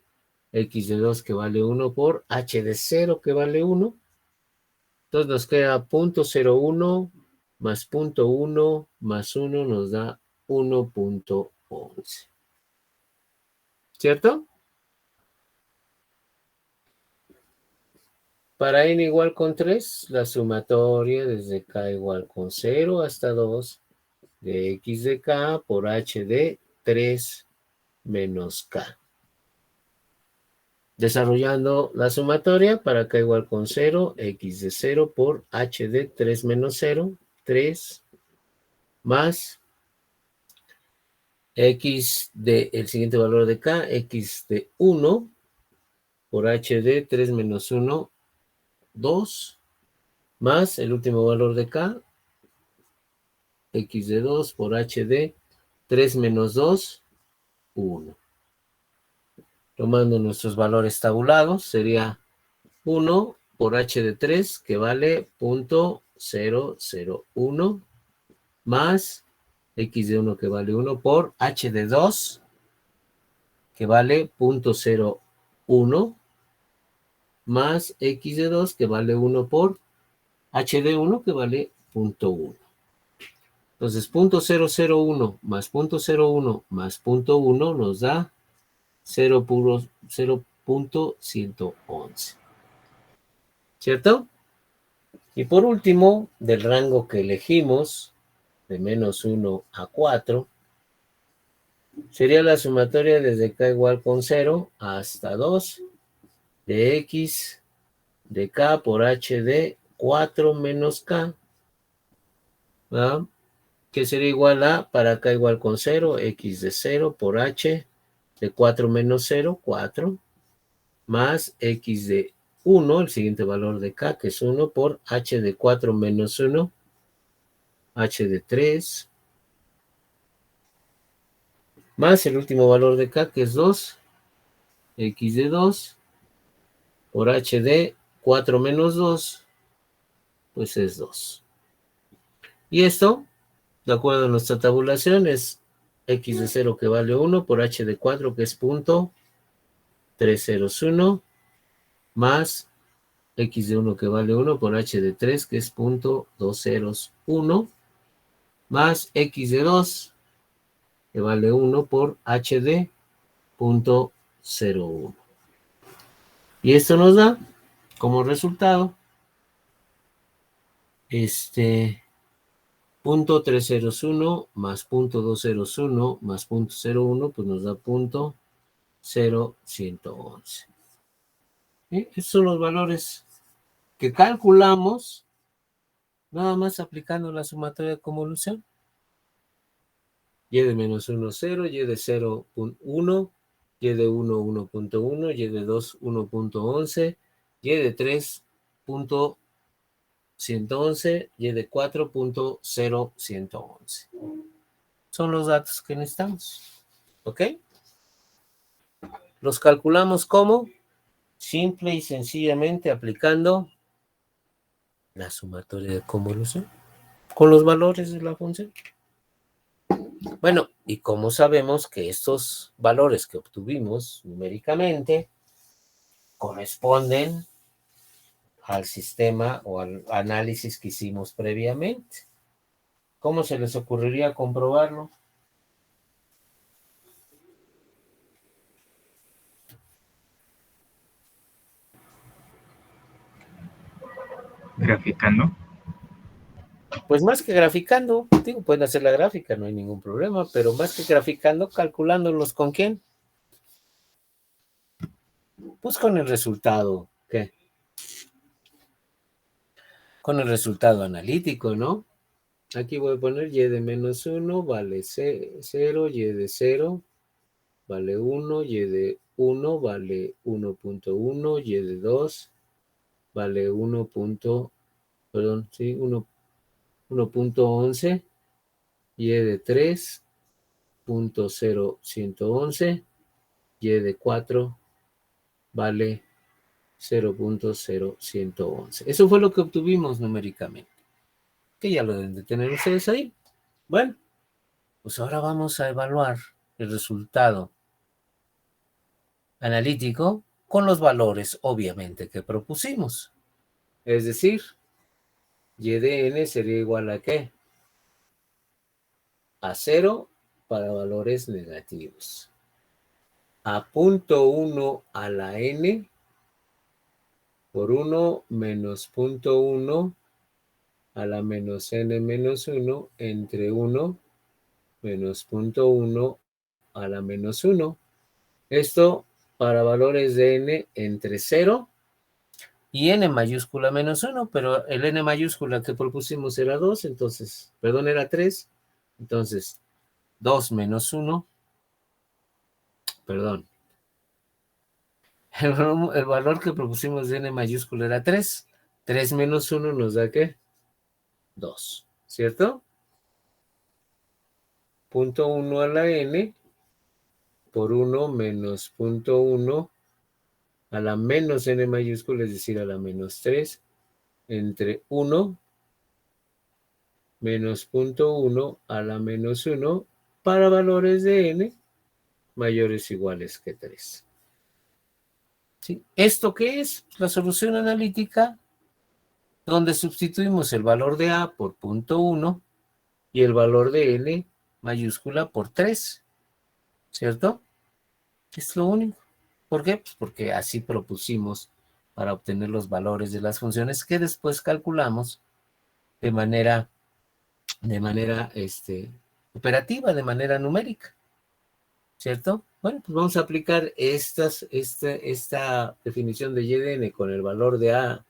x de 2, que vale 1, por h de 0, que vale 1. Entonces nos queda 0.01 más 0.1 más 1 nos da 1.11. ¿Cierto? Para n igual con 3, la sumatoria desde k igual con 0 hasta 2 de x de k por h de 3 menos k. Desarrollando la sumatoria para k igual con 0, x de 0 por h de 3 menos 0, 3 más x de el siguiente valor de k, x de 1 por h de 3 menos 1, 2 más el último valor de k, x de 2 por h de 3 menos 2, 1. Tomando nuestros valores tabulados, sería 1 por h de 3, que vale 0.001, más x de 1, que vale 1, por h de 2, que vale 0.01. 1 más x de 2 que vale 1 por h de 1 que vale 0.1. Entonces 0.001 más 0.01 más 0.1 nos da 0.111. ¿Cierto? Y por último, del rango que elegimos, de menos 1 a 4, sería la sumatoria desde k igual con 0 hasta 2 de x de k por h de 4 menos k, ¿verdad? Que sería igual a, para k igual con 0, x de 0 por h de 4 menos 0, 4, más x de 1, el siguiente valor de k, que es 1, por h de 4 menos 1, h de 3, más el último valor de k, que es 2, x de 2, por h de 4 menos 2, pues es 2. Y esto, de acuerdo a nuestra tabulación, es x de 0 que vale 1 por h de 4 que es 0.301 más x de 1 que vale 1 por h de 3 que es 0.201 más x de 2 que vale 1 por h de 0.01. Y esto nos da como resultado 0.301 más 0.201 más 0.01, pues nos da 0.0111. Estos son los valores que calculamos nada más aplicando la sumatoria de convolución. Y de menos 1, 0, y de 0, 1, y de 1, 1.1, y de 2, 1.11, y de 3, 111, y de 4.0111. Son los datos que necesitamos. ¿Ok? Los calculamos como simple y sencillamente aplicando la sumatoria de convolución con los valores de la función. Bueno, y como sabemos que estos valores que obtuvimos numéricamente corresponden al sistema o al análisis que hicimos previamente, ¿cómo se les ocurriría comprobarlo? Graficando. Pues más que graficando, digo, pueden hacer la gráfica, no hay ningún problema, pero más que graficando, calculándolos ¿con quién? Pues con el resultado, ¿qué? Con el resultado analítico, ¿no? Aquí voy a poner y de menos 1 vale 0, y de 0 vale 1, y de 1 vale 1.1, y de 2 vale 1.11, y de 3 0.0111, y de 4 vale 0.0111. Eso fue lo que obtuvimos numéricamente, que ya lo deben de tener ustedes ahí. Bueno, pues ahora vamos a evaluar el resultado analítico con los valores, obviamente, que propusimos. Es decir, y de n sería igual a ¿qué? A 0 para valores negativos. A 0.1 a la n por 1 menos 0.1 a la menos n menos 1 entre 1 menos 0.1 a la menos 1. Esto para valores de n entre 0 y n mayúscula menos 1, pero el n mayúscula que propusimos era 2, entonces, perdón, era 3, entonces 2 menos 1, perdón, el valor que propusimos de n mayúscula era 3, 3 menos 1 nos da ¿qué? 2, ¿cierto? 0.1 a la n por 1 menos 0.1 a la menos n mayúscula, es decir, a la menos 3, entre 1 menos 0.1 a la menos 1 para valores de n mayores o iguales que 3. ¿Sí? ¿Esto qué es? La solución analítica donde sustituimos el valor de A por 0.1 y el valor de N mayúscula por 3, ¿cierto? Es lo único. ¿Por qué? Pues porque así propusimos para obtener los valores de las funciones que después calculamos de manera operativa, de manera numérica, ¿cierto? Bueno, pues vamos a aplicar esta definición de y de n con el valor de A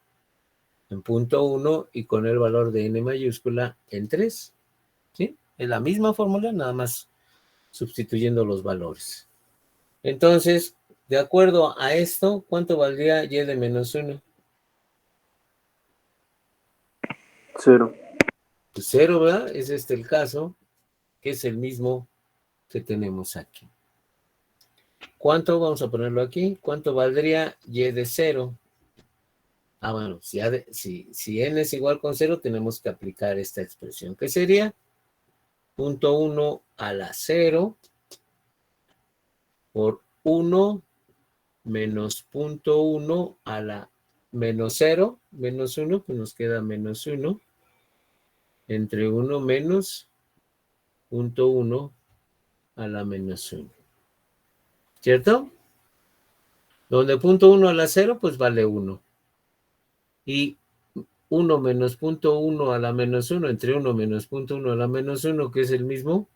en 0.1 y con el valor de n mayúscula en 3, ¿sí? Es la misma fórmula, nada más sustituyendo los valores. Entonces, de acuerdo a esto, ¿cuánto valdría y de menos 1? 0. Pues 0, ¿verdad? Es el caso, que es el mismo que tenemos aquí. ¿Cuánto? Vamos a ponerlo aquí. ¿Cuánto valdría y de 0? Bueno, si n es igual con 0, tenemos que aplicar esta expresión, que sería 0.1 a la 0 por 1 menos 0.1 a la menos 0, menos 1, pues nos queda menos 1, entre 1 menos 0.1 a la menos 1. ¿Cierto? Donde 0.1 a la 0, pues vale 1. Y 1 menos 0.1 a la menos 1, entre 1 menos 0.1 a la menos 1, que es el mismo,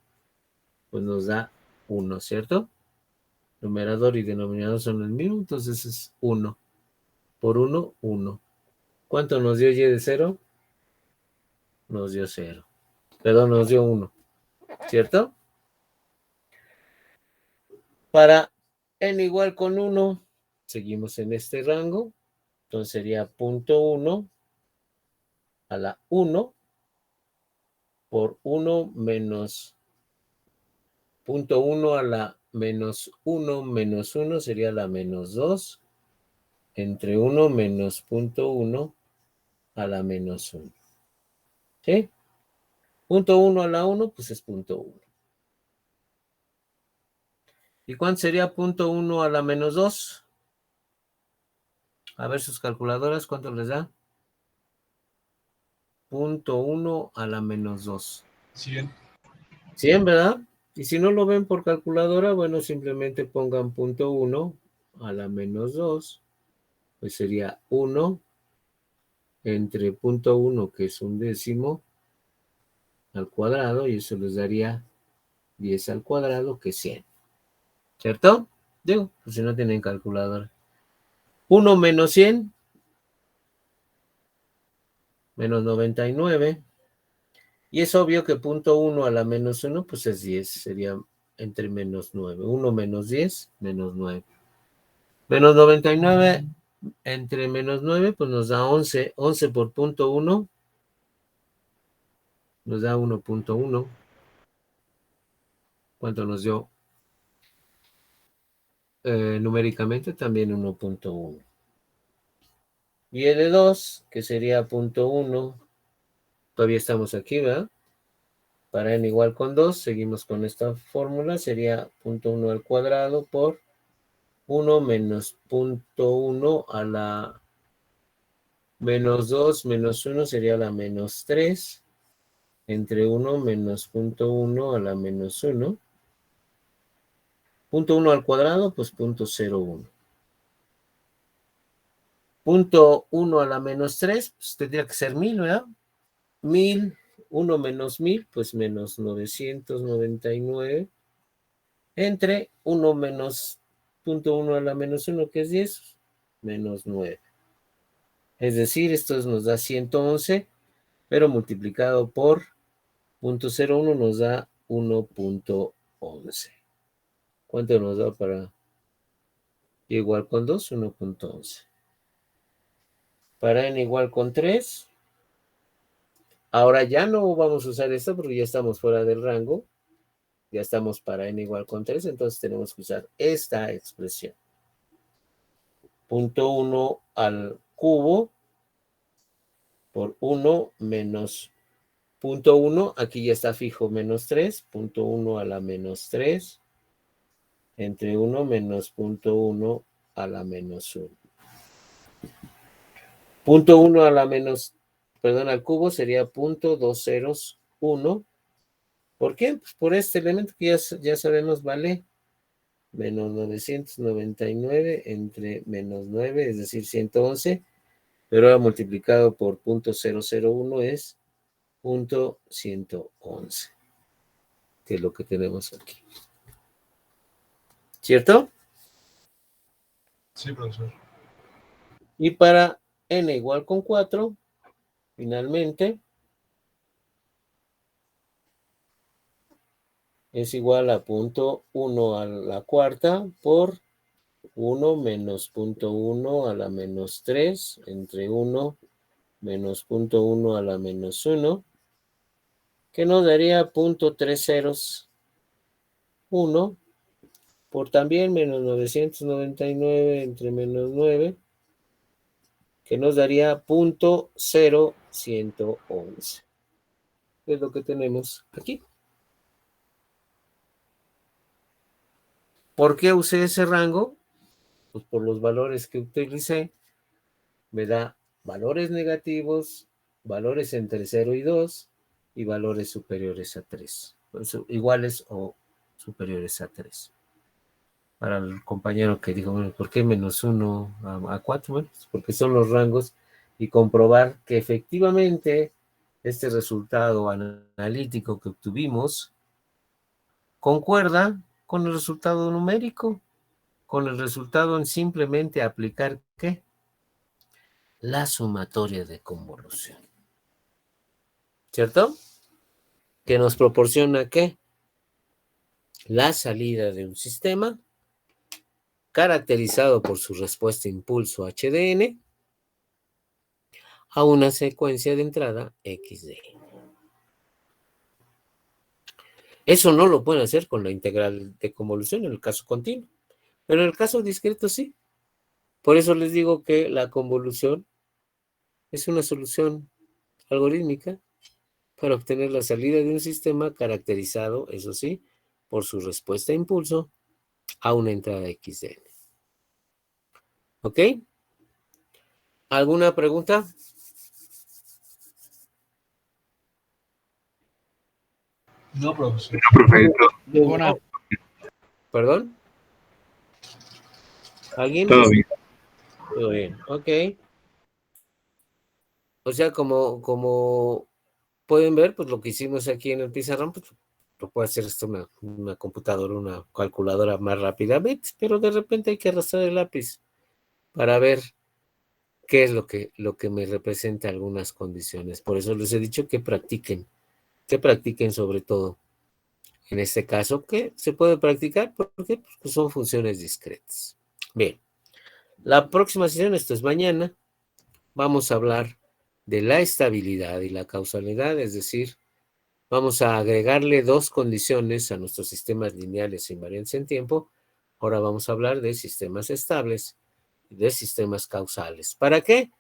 pues nos da 1, ¿cierto? Numerador y denominador son el mismo, entonces es 1. Por 1, 1. ¿Cuánto nos dio y de 0? Nos dio 0. Perdón, nos dio 1. ¿Cierto? Para n igual con 1, seguimos en este rango. Entonces sería 0.1 a la 1 por 1 menos 0.1 a la menos 1 menos 1 sería la menos 2 entre 1 menos 0.1 a la menos 1. ¿Sí? 0.1 a la 1, pues es 0.1. ¿Y cuánto sería 0.1 a la menos 2? A ver sus calculadoras, ¿cuánto les da? 0.1 a la menos 2. 100. 100, ¿verdad? Y si no lo ven por calculadora, bueno, simplemente pongan 0.1 a la menos 2, pues sería 1 entre 0.1, que es un décimo, al cuadrado, y eso les daría 10 al cuadrado, que es 100. ¿Cierto? Digo, pues si no tienen calculadora. 1 menos 100, menos 99. Y es obvio que 0.1 a la menos 1, pues es 10, sería entre menos 9. 1 menos 10, menos 9. Menos 99 entre menos 9, pues nos da 11. 11 por 0.1 nos da 1.1. ¿Cuánto nos dio? Numéricamente también 1.1. Y el de 2, que sería 0.1, todavía estamos aquí, ¿verdad? Para n igual con 2, seguimos con esta fórmula, sería 0.1 al cuadrado por 1 menos 0.1 a la menos 2 menos 1 sería la menos 3, entre 1 menos 0.1 a la menos 1. 0.1 al cuadrado, pues 0.01. 0.1 a la menos 3, pues tendría que ser 1000, ¿verdad? 1000, 1 menos 1000, pues menos 999. Entre 1 menos 0.1 a la menos 1, que es 10, menos 9. Es decir, esto nos da 111, pero multiplicado por 0.01 nos da 1.11. ¿Cuánto nos da para y igual con 2? 1.11. Para n igual con 3, ahora ya no vamos a usar esto porque ya estamos fuera del rango. Ya estamos para n igual con 3, entonces tenemos que usar esta expresión. 0.1 al cubo por 1 menos 0.1, aquí ya está fijo menos 3, 0.1 a la menos 3, entre 1 menos 0.1 a la menos 1. Punto 1 a la menos, perdón, al cubo sería 0.201. ¿Por qué? Pues por este elemento que ya sabemos vale menos 999 entre menos 9, es decir, 111, pero ahora multiplicado por 0.001 es 0.111, que es lo que tenemos aquí. ¿Cierto? Sí, profesor. Y para n igual con 4, finalmente, es igual a 0.1 a la cuarta por 1 menos 0.1 a la menos 3 entre 1 menos 0.1 a la menos 1, que nos daría 0.301 por también menos 999 entre menos 9, que nos daría 0.0111. Es lo que tenemos aquí. ¿Por qué usé ese rango? Pues por los valores que utilicé. Me da valores negativos, valores entre 0 y 2 y valores superiores a 3. Pues, iguales o superiores a 3. Para el compañero que dijo, bueno, ¿por qué menos 1 a 4? Bueno, pues porque son los rangos, y comprobar que efectivamente este resultado analítico que obtuvimos concuerda con el resultado numérico, con el resultado en simplemente aplicar, ¿qué? La sumatoria de convolución. ¿Cierto? Que nos proporciona, ¿qué? La salida de un sistema caracterizado por su respuesta impulso HDN a una secuencia de entrada XD. Eso no lo pueden hacer con la integral de convolución en el caso continuo, pero en el caso discreto sí. Por eso les digo que la convolución es una solución algorítmica para obtener la salida de un sistema caracterizado, eso sí, por su respuesta a impulso a una entrada XD. ¿Ok? ¿Alguna pregunta? No, profesor. Ninguna. ¿Perdón? ¿Alguien? Todo bien. Todo bien, ok. O sea, como pueden ver, pues lo que hicimos aquí en el pizarrón, pues lo puede hacer esto una computadora, una calculadora más rápidamente, pero de repente hay que arrastrar el lápiz para ver qué es lo que me representa algunas condiciones. Por eso les he dicho que practiquen sobre todo. En este caso, ¿qué se puede practicar? Porque pues son funciones discretas. Bien, la próxima sesión, esto es mañana, vamos a hablar de la estabilidad y la causalidad, es decir, vamos a agregarle dos condiciones a nuestros sistemas lineales invariantes en tiempo. Ahora vamos a hablar de sistemas estables y de sistemas causales. ¿Para qué?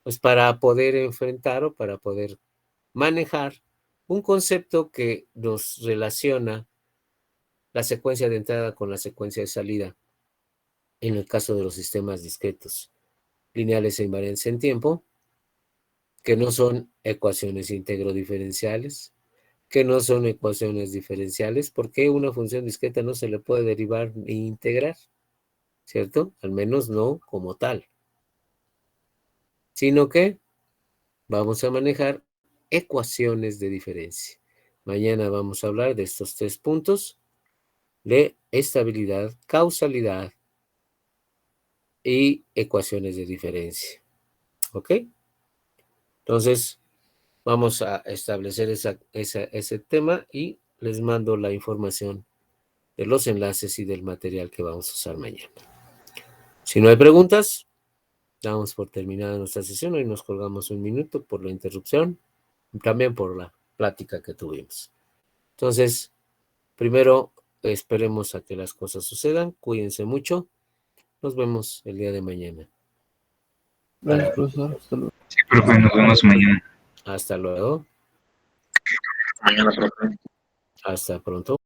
Pues para poder enfrentar o para poder manejar un concepto que nos relaciona la secuencia de entrada con la secuencia de salida en el caso de los sistemas discretos, lineales e invariantes en tiempo, que no son ecuaciones íntegro-diferenciales, que no son ecuaciones diferenciales, porque una función discreta no se le puede derivar ni integrar, ¿cierto? Al menos no como tal. Sino que vamos a manejar ecuaciones de diferencia. Mañana vamos a hablar de estos tres puntos de estabilidad, causalidad y ecuaciones de diferencia. ¿Ok? Entonces, vamos a establecer ese tema y les mando la información de los enlaces y del material que vamos a usar mañana. Si no hay preguntas, damos por terminada nuestra sesión. Hoy nos colgamos un minuto por la interrupción y también por la plática que tuvimos. Entonces, primero esperemos a que las cosas sucedan. Cuídense mucho. Nos vemos el día de mañana. Gracias, profesor. Hasta luego. Sí, profe, nos vemos mañana. Hasta luego. Mañana, profe. Hasta pronto.